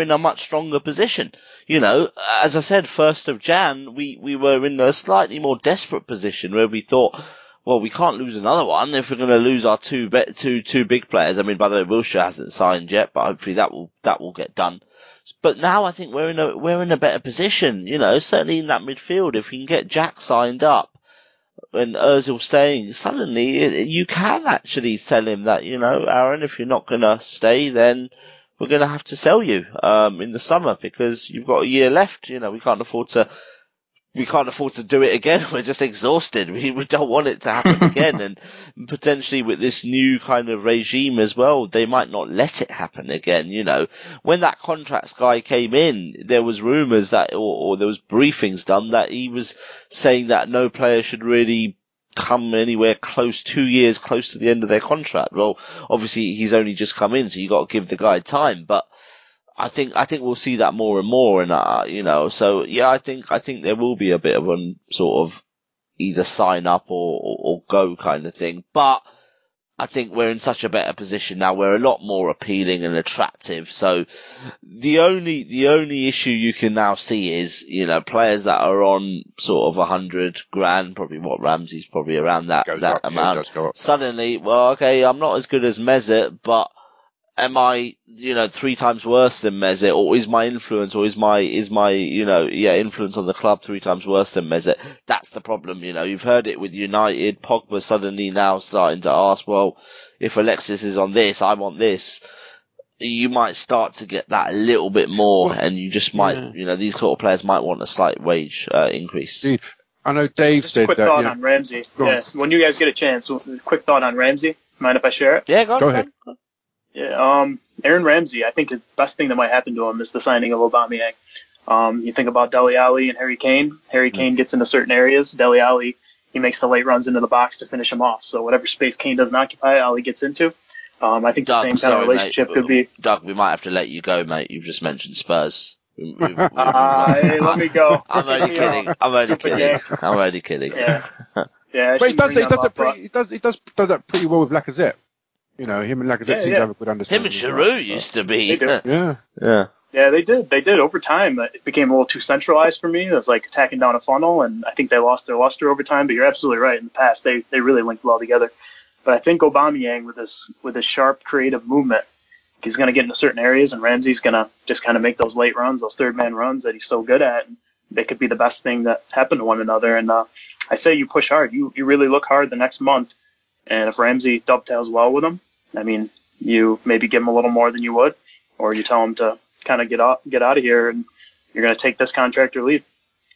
in a much stronger position. As I said, 1st of Jan, we were in a slightly more desperate position where we thought, well, we can't lose another one if we're going to lose our two big players. I mean, by the way, Wilshere hasn't signed yet, but hopefully that will get done. But now I think we're in a better position. Certainly in that midfield, if we can get Jack signed up and Ozil staying, suddenly you can actually tell him that, Aaron, if you're not going to stay, then we're going to have to sell you in the summer because you've got a year left. We can't afford to do it again. We're just exhausted. We don't want it to happen again. And potentially with this new kind of regime as well, they might not let it happen again. When that contracts guy came in, there was rumours that, or there was briefings done that he was saying that no player should really come anywhere close, 2 years close to the end of their contract. Well, obviously he's only just come in, so you got to give the guy time, but I think we'll see that more and more, and so yeah, I think there will be a bit of a sort of either sign up or go kind of thing. But I think we're in such a better position now. We're a lot more appealing and attractive. So the only issue you can now see is players that are on sort of 100 grand, probably what Ramsey's probably around that amount. Suddenly, well, okay, I'm not as good as Mesut, but am I, 3 times worse than Mesut, or is my influence, or is my influence on the club 3 times worse than Mesut? That's the problem, You've heard it with United. Pogba suddenly now starting to ask, well, if Alexis is on this, I want this. You might start to get that a little bit more, and you just might, these sort of players might want a slight wage increase. Dude, I know Dave just said a quick that. thought on Ramsey. Yeah, when you guys get a chance, quick thought on Ramsey. Mind if I share it? Yeah, go ahead. Yeah, Aaron Ramsey, I think the best thing that might happen to him is the signing of Aubameyang. You think about Dele Alli and Harry Kane. Harry Kane gets into certain areas. Dele Alli, he makes the late runs into the box to finish him off. So whatever space Kane doesn't occupy, Alli gets into. I think the same kind of relationship could be. Doug, we might have to let you go, mate. You've just mentioned Spurs. Hey, let me go. I'm only kidding. Yeah, but he does that pretty well with Lacazette. Him and Lacazette seem to have a good understanding. Him and Giroud used to be. Yeah, they did. They did. Over time, it became a little too centralized for me. It was like attacking down a funnel, and I think they lost their luster over time. But you're absolutely right. In the past, they really linked well together. But I think Aubameyang, with his sharp, creative movement, he's going to get into certain areas, and Ramsey's going to just kind of make those late runs, those third-man runs that he's so good at. And they could be the best thing that happened to one another. And I say you push hard. You really look hard the next month. And if Ramsey dovetails well with him, I mean, you maybe give him a little more than you would, or you tell him to kind of get out of here, and you're going to take this contract or leave.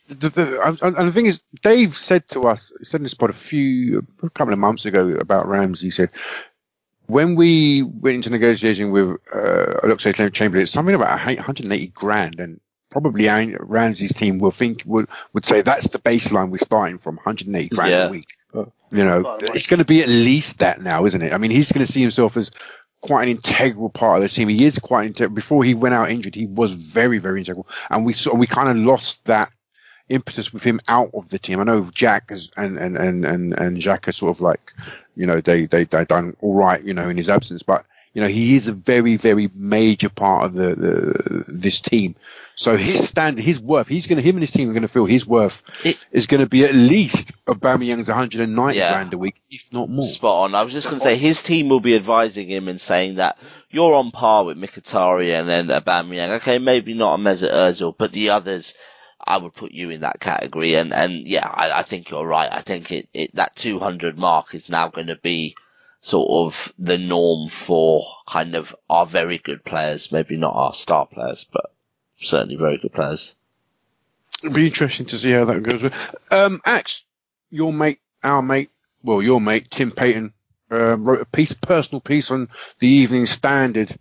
And the thing is, Dave said to us, he said in this pod a couple of months ago about Ramsey. He said, when we went into negotiation with Oxlade Chamberlain, it's something about 180 grand, and probably Ramsey's team would say that's the baseline we're starting from, 180 grand a week. It's going to be at least that now, isn't it? I mean, he's going to see himself as quite an integral part of the team. He is quite integral. Before he went out injured, he was very, very integral, and we kind of lost that impetus with him out of the team. I know Jack and Jack are sort of like, they done all right, in his absence, but he is a very, very major part of this team. So his worth, him and his team are going to feel his worth is going to be at least Aubameyang's 190 grand a week, if not more. Spot on. I was just going to say his team will be advising him and saying that you're on par with Mkhitaryan and Aubameyang. Okay, maybe not a Mesut Ozil, but the others, I would put you in that category. And yeah, I think you're right. I think that 200 mark is now going to be sort of the norm for kind of our very good players, maybe not our star players, but certainly very good players. It'll be interesting to see how that goes. Axe, your mate, Tim Payton, wrote a personal piece on the Evening Standard.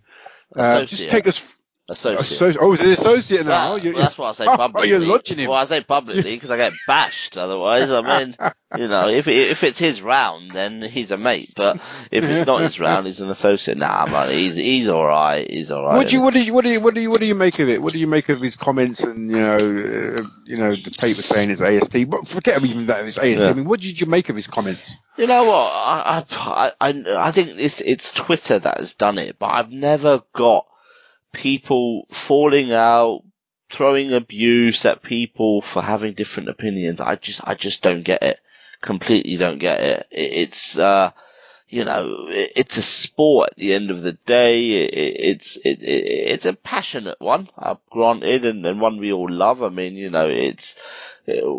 Just take us. Associate. Oh, is it associate now? Well, that's what I say publicly. You're lodging him. Well, I say publicly because I get bashed otherwise. I mean, if it's his round, then he's a mate. But if it's not his round, he's an associate. Nah, man, he's all right. He's all right. What do you make of it? What do you make of his comments? And the paper saying it's AST. But forget even that it's AST. Yeah. I mean, what did you make of his comments? You know what? I think it's Twitter that has done it, but I've never got people falling out, throwing abuse at people for having different opinions. I just don't get it. Completely don't get it. It's it's a sport at the end of the day. It's a passionate one, granted, and one we all love. I mean,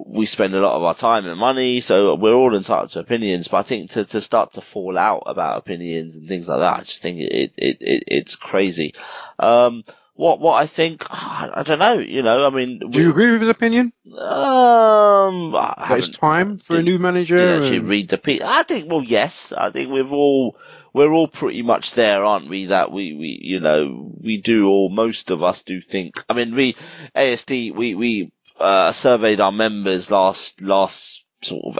we spend a lot of our time and money, so we're all entitled to opinions. But I think to start to fall out about opinions and things like that, I just think it's crazy. What I think, I don't know. I mean, do you agree with his opinion? It's time for a new manager. Did actually read the piece? I think, well, yes. I think we're all pretty much there, aren't we? That we do, or most of us do think. I mean, we surveyed our members last sort of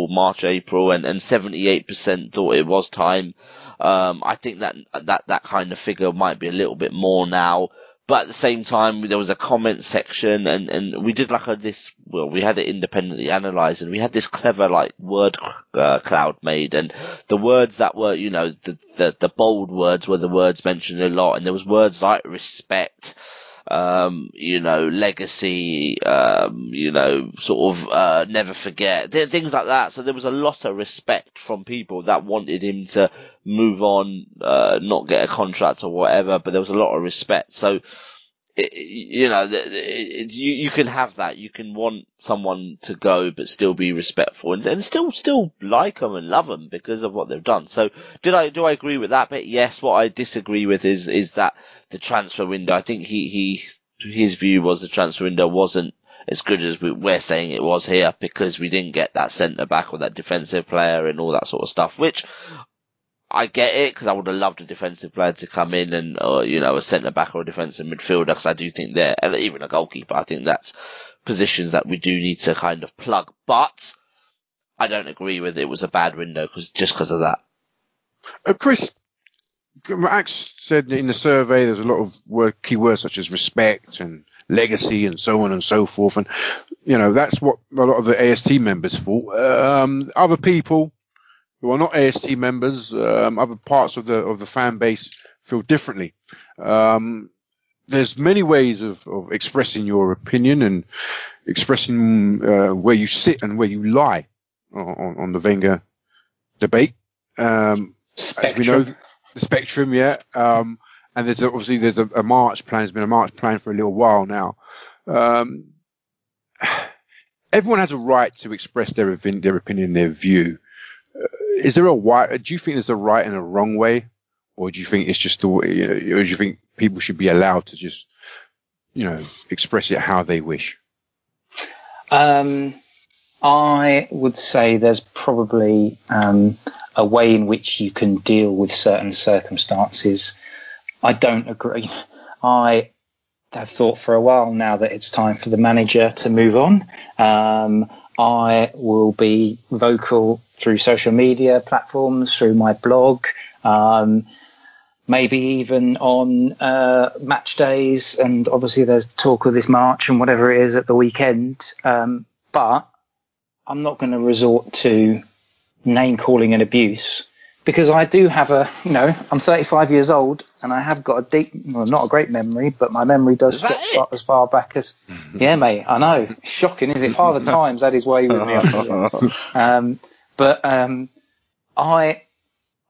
March, April, and 78% thought it was time. I think that kind of figure might be a little bit more now, but at the same time, there was a comment section, and we did we had it independently analysed, and we had this clever word cloud made, and the words that were, the bold words were the words mentioned a lot, and there was words like respect, legacy, never forget, things like that. So there was a lot of respect from people that wanted him to move on, not get a contract or whatever, but there was a lot of respect. So, you can have that. You can want someone to go, but still be respectful and still like them and love them because of what they've done. So do I agree with that bit? Yes. What I disagree with is that the transfer window, I think his view was the transfer window wasn't as good as we're saying it was here, because we didn't get that centre back or that defensive player and all that sort of stuff, which I get it, because I would have loved a defensive player to come in and, a centre back or a defensive midfielder, because I do think and even a goalkeeper, I think that's positions that we do need to kind of plug. But I don't agree with it was a bad window because of that. Chris, Max said in the survey there's a lot of key words such as respect and legacy and so on and so forth, and that's what a lot of the AST members thought. Other people who are not AST members, other parts of the fan base feel differently. There's many ways of expressing your opinion and expressing where you sit and where you lie on the Wenger debate. Spectrum. As we know, the spectrum, yeah. And there's a March plan. There's been a March plan for a little while now. Everyone has a right to express their opinion, their view. Is there do you think there's a right and a wrong way, or do you think it's just the way, or do you think people should be allowed to just, express it how they wish? I would say there's probably a way in which you can deal with certain circumstances. I don't agree. I have thought for a while now that it's time for the manager to move on. I will be vocal through social media platforms, through my blog, maybe even on match days. And obviously there's talk of this March and whatever it is at the weekend. But I'm not going to resort to name calling and abuse, because I do have I'm 35 years old and I have got not a great memory, but my memory does stretch as far back as, yeah, mate, I know. It's shocking, isn't it? Father Time's had his way with me. But I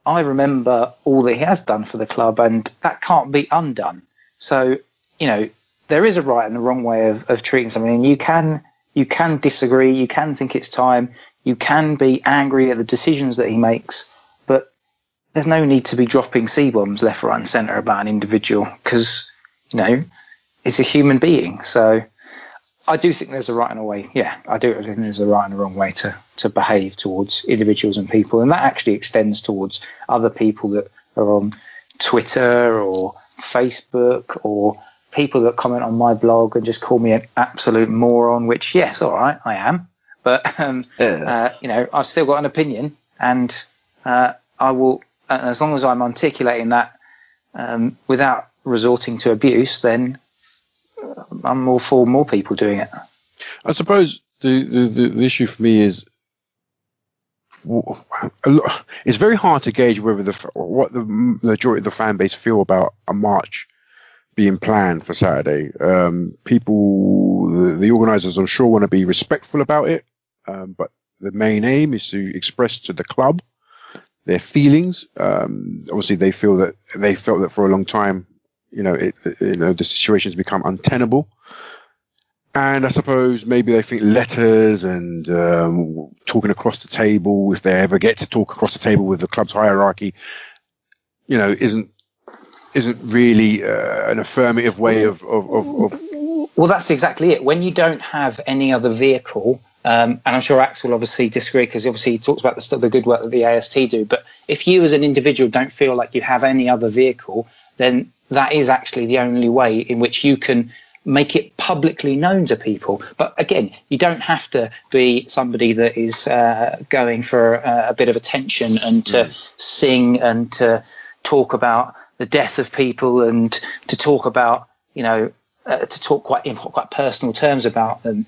remember all that he has done for the club, and that can't be undone. So, there is a right and a wrong way of treating something, and you can disagree, you can think it's time, you can be angry at the decisions that he makes, but there's no need to be dropping C-bombs left, right and centre about an individual, because, it's a human being. So I do think there's a right and a way. Yeah, I do think there's a right and a wrong way to behave towards individuals and people, and that actually extends towards other people that are on Twitter or Facebook, or people that comment on my blog and just call me an absolute moron, which, yes, all right, I am. But, I've still got an opinion, and I will, as long as I'm articulating that without resorting to abuse, then I'm all for more people doing it. I suppose the issue for me is it's very hard to gauge whether what the majority of the fan base feel about a march being planned for Saturday. The organisers, I'm sure, want to be respectful about it, but the main aim is to express to the club their feelings. Obviously, they felt that for a long time, the situation has become untenable. And I suppose maybe they think letters and talking across the table, if they ever get to talk across the table with the club's hierarchy, isn't really an affirmative way of. Well, that's exactly it. When you don't have any other vehicle, and I'm sure Akhil will obviously disagree, because obviously he talks about the good work that the AST do. But if you as an individual don't feel like you have any other vehicle, then that is actually the only way in which you can make it publicly known to people. But again, you don't have to be somebody that is going for a bit of attention and to sing and to talk about the death of people and to talk about, to talk quite in quite personal terms about them.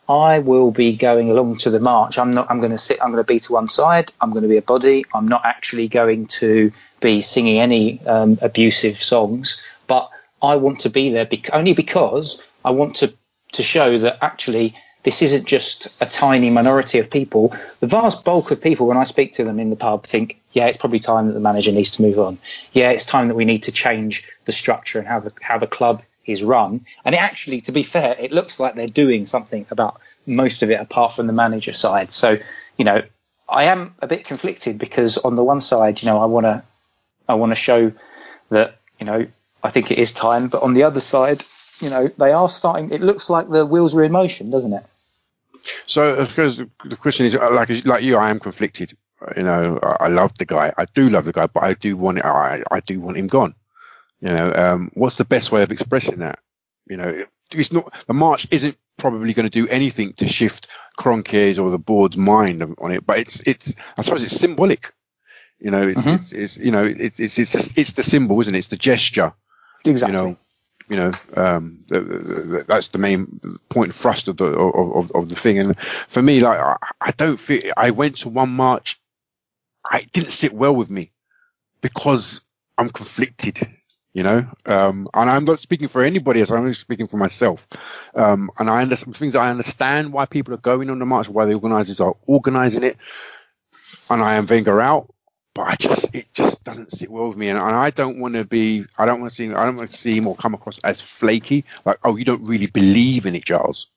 I will be going along to the march. I'm going to be to one side. I'm going to be a body. I'm not actually going to be singing any abusive songs, but I want to be there only because I want to show that actually this isn't just a tiny minority of people. The vast bulk of people, when I speak to them in the pub, think, yeah, it's probably time that the manager needs to move on. Yeah, it's time that we need to change the structure and how the club is run. And it actually, to be fair, it looks like they're doing something about most of it apart from the manager side. So, I am a bit conflicted, because on the one side, I want to show that, I think it is time, but on the other side, they are starting. It looks like the wheels are in motion, doesn't it? So I suppose the question is, like you, I am conflicted. I love the guy. I do love the guy, but I do want it. I do want him gone. What's the best way of expressing that? It's not, the march isn't probably going to do anything to shift Kroenke's or the board's mind on it, but it's I suppose it's symbolic. It's the symbol, isn't it? It's the gesture. Exactly. That's the main point and thrust of the thing. And for me, I don't feel, I went to one march, it didn't sit well with me because I'm conflicted. And I'm not speaking for anybody else. I'm only speaking for myself. And I understand why people are going on the march, why the organisers are organising it. And I am Wenger out. But it just doesn't sit well with me, and I don't want to see him or come across as flaky. Like, oh, you don't really believe in it, Giles.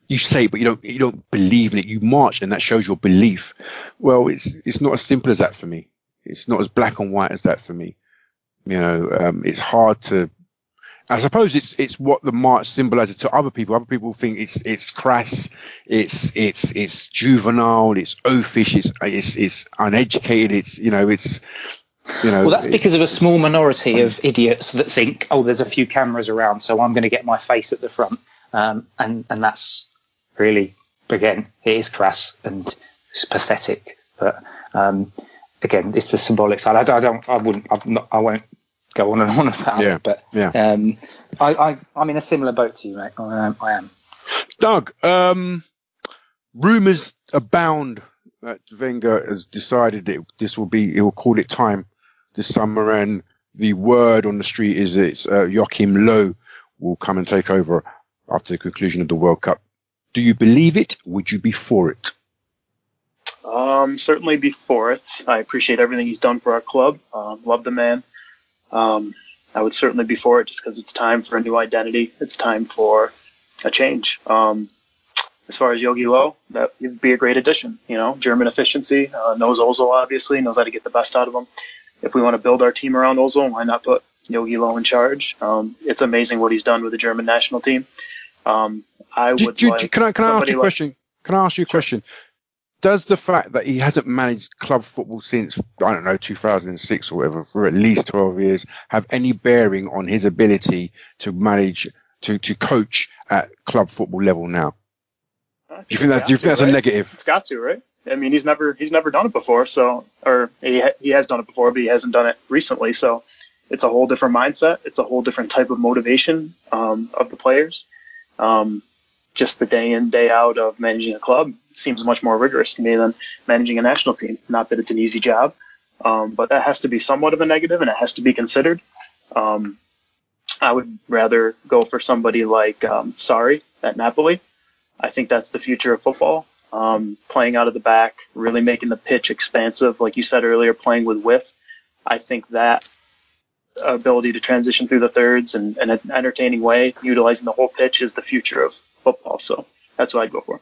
You say it, but you don't believe in it. You march, and that shows your belief. Well, it's not as simple as that for me. It's not as black and white as that for me. It's hard to. I suppose it's what the march symbolizes to other people. Other people think it's crass, it's juvenile, it's oafish, it's uneducated, Well, that's because of a small minority of idiots that think, oh, there's a few cameras around, so I'm going to get my face at the front, and that's really, again, it is crass and it's pathetic. But again, it's the symbolic side. I won't go on and on about it, but I'm in a similar boat to you, mate. I am. Doug, rumours abound that Wenger has decided that he'll call it time this summer, and the word on the street is it's Joachim Löw will come and take over after the conclusion of the World Cup. Do you believe it? Would you be for it? Certainly be for it. I appreciate everything he's done for our club. Love the man. I would certainly be for it just because it's time for a new identity. It's time for a change. As far as Yogi Low, that would be a great addition. German efficiency, knows Ozil, obviously, knows how to get the best out of him. If we want to build our team around Ozil, why not put Yogi Low in charge? It's amazing what he's done with the German national team. Can I ask you a question? Can I ask you a question? Does the fact that he hasn't managed club football since, 2006 or whatever, for at least 12 years, have any bearing on his ability to manage, to coach at club football level now? Do you think that's a negative? It's got to, right? I mean, he's never done it before, or he has done it before, but he hasn't done it recently. So it's a whole different mindset. It's a whole different type of motivation of the players. Just the day in, day out of managing a club seems much more rigorous to me than managing a national team. Not that it's an easy job, but that has to be somewhat of a negative, and it has to be considered. I would rather go for somebody like Sarri at Napoli. I think that's the future of football. Playing out of the back, really making the pitch expansive, like you said earlier, playing with width. I think that ability to transition through the thirds in an entertaining way, utilizing the whole pitch, is the future of football. So that's what I'd go for.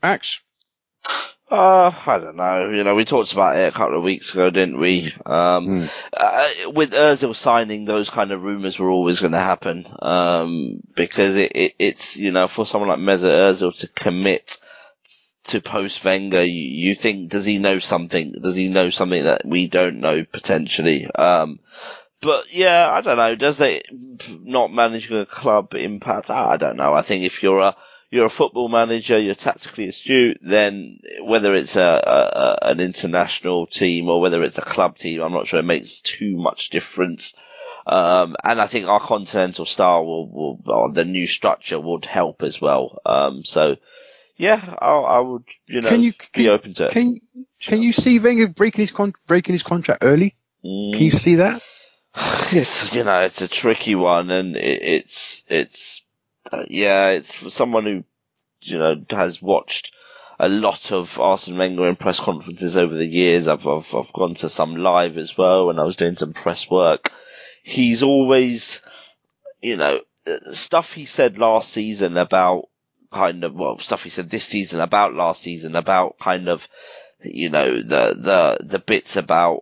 Axe? I don't know. We talked about it a couple of weeks ago, didn't we? With Ozil signing, those kind of rumours were always going to happen, because it's, for someone like Mesut Ozil to commit to post Wenger, you think, does he know something? Does he know something that we don't know potentially? But yeah, I don't know. Does they not managing a club impact? I don't know. I think if you're a football manager, you're tactically astute, then whether it's an international team or whether it's a club team, I'm not sure it makes too much difference. And I think our continental style or the new structure would help as well. So yeah, I would, be open to it. Can you see Wenger breaking his contract early? Can you see that? It's a tricky one, and it's for someone who, has watched a lot of Arsene Wenger in press conferences over the years. I've gone to some live as well when I was doing some press work. He's always, stuff he said last season about stuff he said this season about last season about kind of, the bits about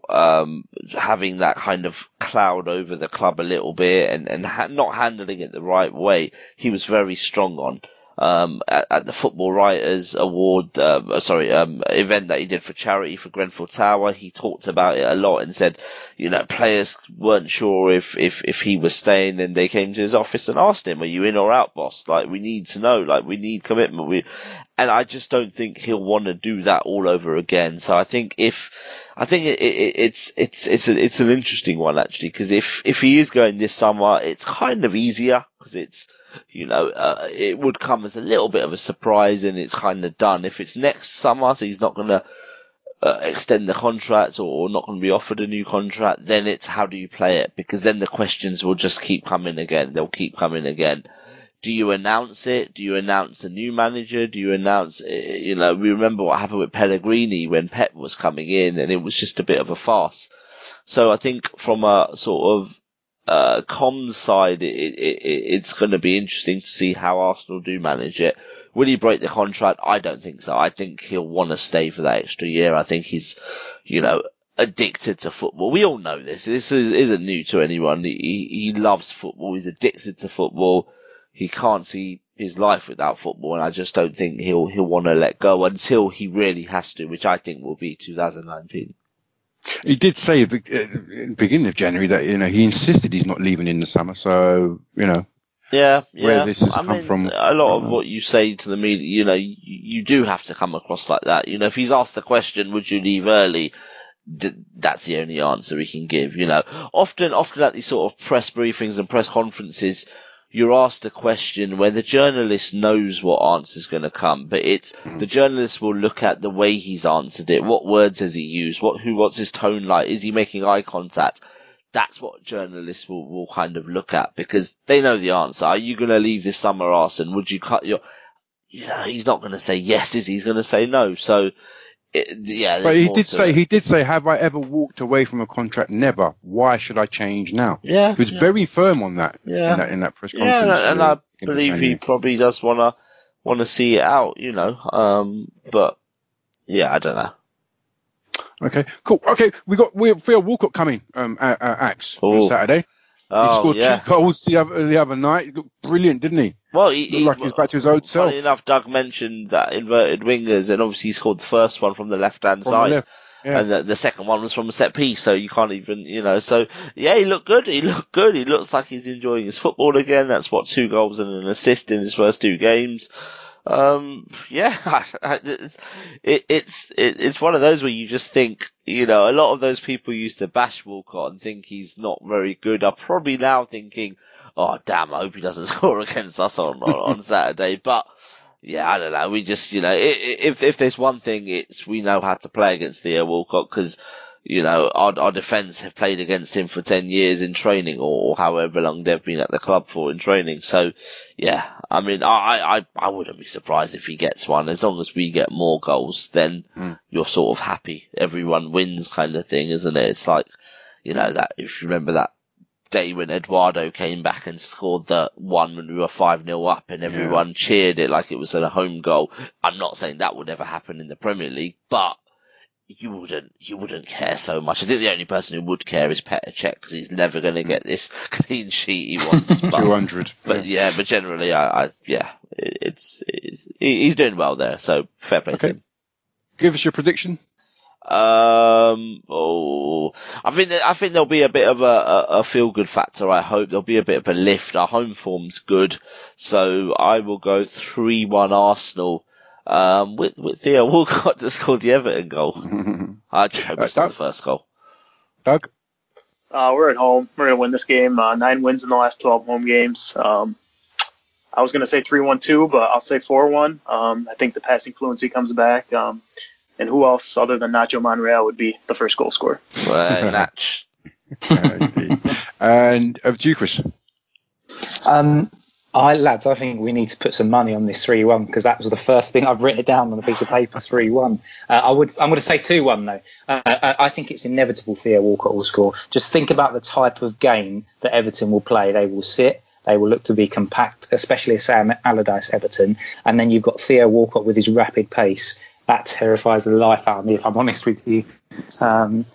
having that kind of cloud over the club a little bit and not handling it the right way. He was very strong on. At the Football Writers Award, event that he did for charity for Grenfell Tower, he talked about it a lot and said, players weren't sure if he was staying, and they came to his office and asked him, "Are you in or out, boss? Like, we need to know. Like, we need commitment." And I just don't think he'll want to do that all over again. So I think it's an interesting one actually, because if he is going this summer, it's kind of easier because it's, it would come as a little bit of a surprise and it's kind of done. If it's next summer, so he's not going to extend the contract or not going to be offered a new contract, then it's how do you play it? Because then the questions will just keep coming again. They'll keep coming again. Do you announce it? Do you announce a new manager? Do you announce, we remember what happened with Pellegrini when Pep was coming in, and it was just a bit of a farce. So I think from a sort of comms side, it's going to be interesting to see how Arsenal do manage it. Will he break the contract? I don't think so. I think he'll want to stay for that extra year. I think he's, addicted to football. We all know this. This isn't new to anyone. He loves football. He's addicted to football. He can't see his life without football, and I just don't think he'll want to let go until he really has to, which I think will be 2019. He did say at the beginning of January that, he insisted he's not leaving in the summer. So, where this has come from. A lot of what you say to the media, you do have to come across like that. If he's asked the question, would you leave early? That's the only answer he can give. Often at these sort of press briefings and press conferences, you're asked a question where the journalist knows what answer is going to come, but the journalist will look at the way he's answered it. What words has he used? What's his tone like? Is he making eye contact? That's what journalists will kind of look at, because they know the answer. Are you going to leave this summer, Arsene? Would you cut your, he's not going to say yes, is he? He's going to say no. So But he did say, have I ever walked away from a contract? Never. Why should I change now? Yeah. He was very firm on that. Yeah. In that press conference. Yeah, and I believe he probably does want to see it out, but yeah, I don't know. Okay, cool. Okay, we have Theo Walcott coming, Axe, on Saturday. He scored 2 goals the other night. He looked brilliant, didn't he? Well, he looked like he's back to his old self. Funny enough, Doug mentioned that inverted wingers, and obviously he scored the first one from the left-hand side. Yeah. And the second one was from a set piece, so you can't even, so, yeah, he looked good. He looks like he's enjoying his football again. That's 2 goals and an assist in his first 2 games. It's one of those where you just think, a lot of those people used to bash Walcott and think he's not very good are probably now thinking, oh damn, I hope he doesn't score against us on Saturday. But yeah, I don't know. We just, if there's one thing, it's we know how to play against Theo Walcott because, our defence have played against him for 10 years in training or however long they've been at the club for in training. So, yeah, I mean, I wouldn't be surprised if he gets one. As long as we get more goals, then you're sort of happy. Everyone wins kind of thing, isn't it? It's like, that if you remember that day when Eduardo came back and scored the one when we were 5-0 up and everyone cheered it like it was a home goal. I'm not saying that would ever happen in the Premier League, but you wouldn't care so much. I think the only person who would care is Petr Cech because he's never going to get this clean sheet he wants. 200. But but generally, he's doing well there. So fair play to him. Give us your prediction. I think there'll be a bit of a feel good factor. I hope there'll be a bit of a lift. Our home form's good, so I will go 3-1 Arsenal. With Theo Walcott to score the Everton goal. I just hope it's not the first goal. Doug? We're at home. We're going to win this game. 9 wins in the last 12 home games. I was going to say 3-1-2, but I'll say 4-1. I think the passing fluency comes back. And who else other than Nacho Monreal would be the first goal scorer? Well, Nach. And over to you, Chris. Lads, I think we need to put some money on this 3-1 because that was the first thing I've written down on a piece of paper. 3-1. I'm going to say 2-1 though. I think it's inevitable Theo Walcott will score. Just think about the type of game that Everton will play. They will sit. They will look to be compact, especially Sam Allardyce Everton. And then you've got Theo Walcott with his rapid pace. That terrifies the life out of me, if I'm honest with you. And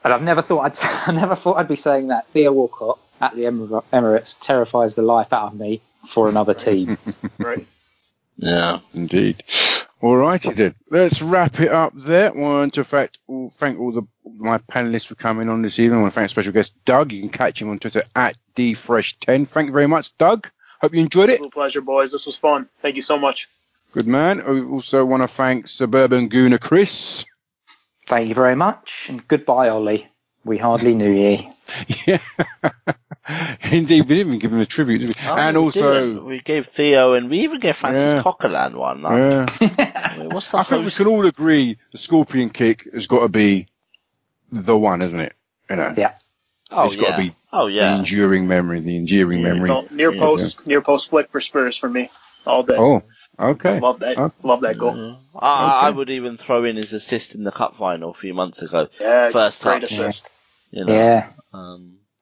I never thought I'd be saying that. Theo Walcott at the Emirates terrifies the life out of me for another team. Right. Yeah, indeed. All righty then. Let's wrap it up there. I want to thank all my panelists for coming on this evening. I want to thank special guest Doug. You can catch him on Twitter at DFresh10. Thank you very much, Doug. Hope you enjoyed it. It was a pleasure, boys. This was fun. Thank you so much. Good man. I also want to thank Suburban Gooner Chris. Thank you very much. And goodbye, Ollie. We hardly knew you. Yeah. Indeed, we didn't even give him a tribute, did we? And also... We gave Theo and we even gave Francis Coquelin one. Yeah. I mean, what's the I think we can all agree the scorpion kick has got to be the one, isn't it? Yeah. It's got to be the enduring memory. Near post flick for Spurs for me all day. Oh, okay. Love that goal. Mm-hmm. I would even throw in his assist in the cup final a few months ago. Yeah, first great touch. assist. Yeah.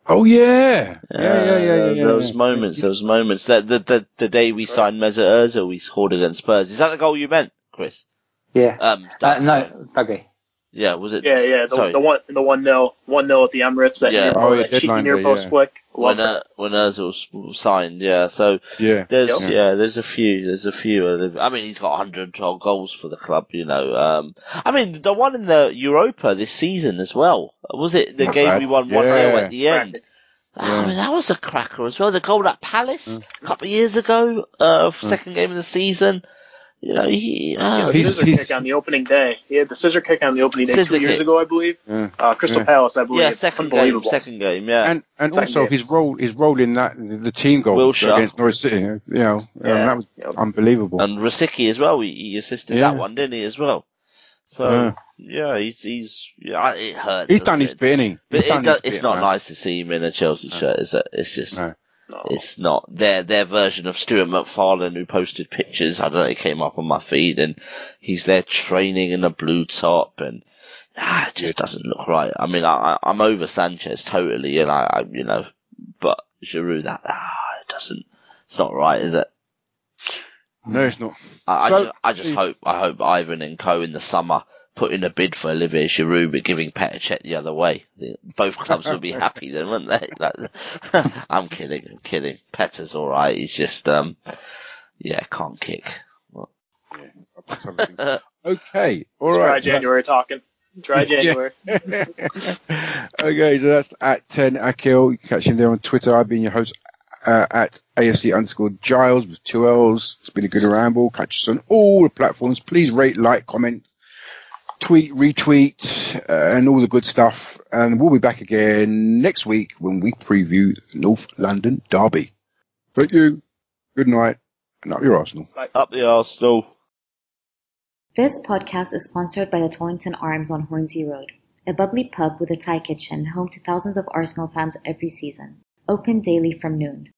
Oh yeah. Those moments. The day we signed Mesut Ozil, we scored against Spurs. Is that the goal you meant, Chris? Yeah. No, okay. Yeah, was it? Yeah. The 1-0 at the Emirates. That near post flick. When Ozil signed, yeah. So there's a few. I mean, he's got 100 goals for the club. I mean, the one in the Europa this season as well. Was it the game we won 1-0 at the end? I mean, that was a cracker as well. The goal at Palace a couple of years ago, second game of the season. Scissor kick on the opening day. He had the scissor kick on the opening day 2 years ago, I believe. Crystal Palace, I believe. Yeah, second game, yeah. And also his role in the team goal against Norwich City. That was unbelievable. And Rosicky as well. He assisted that one, didn't he, as well? So it hurts. He's done his bit, hasn't he? But it's not nice to see him in a Chelsea shirt, is it? It's just No. It's not their version of Stuart MacFarlane, who posted pictures. I don't know, it came up on my feed, and he's there training in a blue top, and it just doesn't look right. I mean, I'm over Sanchez totally, and I but Giroud, it doesn't. It's not right, is it? No, it's not. I just hope Ivan and Co in the summer put in a bid for Olivier Giroud, but giving Petr Cech the other way. Both clubs would be happy then, wouldn't they? I'm kidding. Petr's all right. He's just can't kick. Okay, all right. Dry January talking. Dry January. Okay, so that's at 10 Akhil. You can catch him there on Twitter. I've been your host at AFC_Giles with 2 L's. It's been a good Ramble. Catch us on all the platforms. Please rate, like, comment, tweet, retweet, and all the good stuff. And we'll be back again next week when we preview the North London derby. Thank you. Good night. And up your Arsenal. Bye. Up the Arsenal. This podcast is sponsored by the Tollington Arms on Hornsey Road, a bubbly pub with a Thai kitchen home to thousands of Arsenal fans every season. Open daily from noon.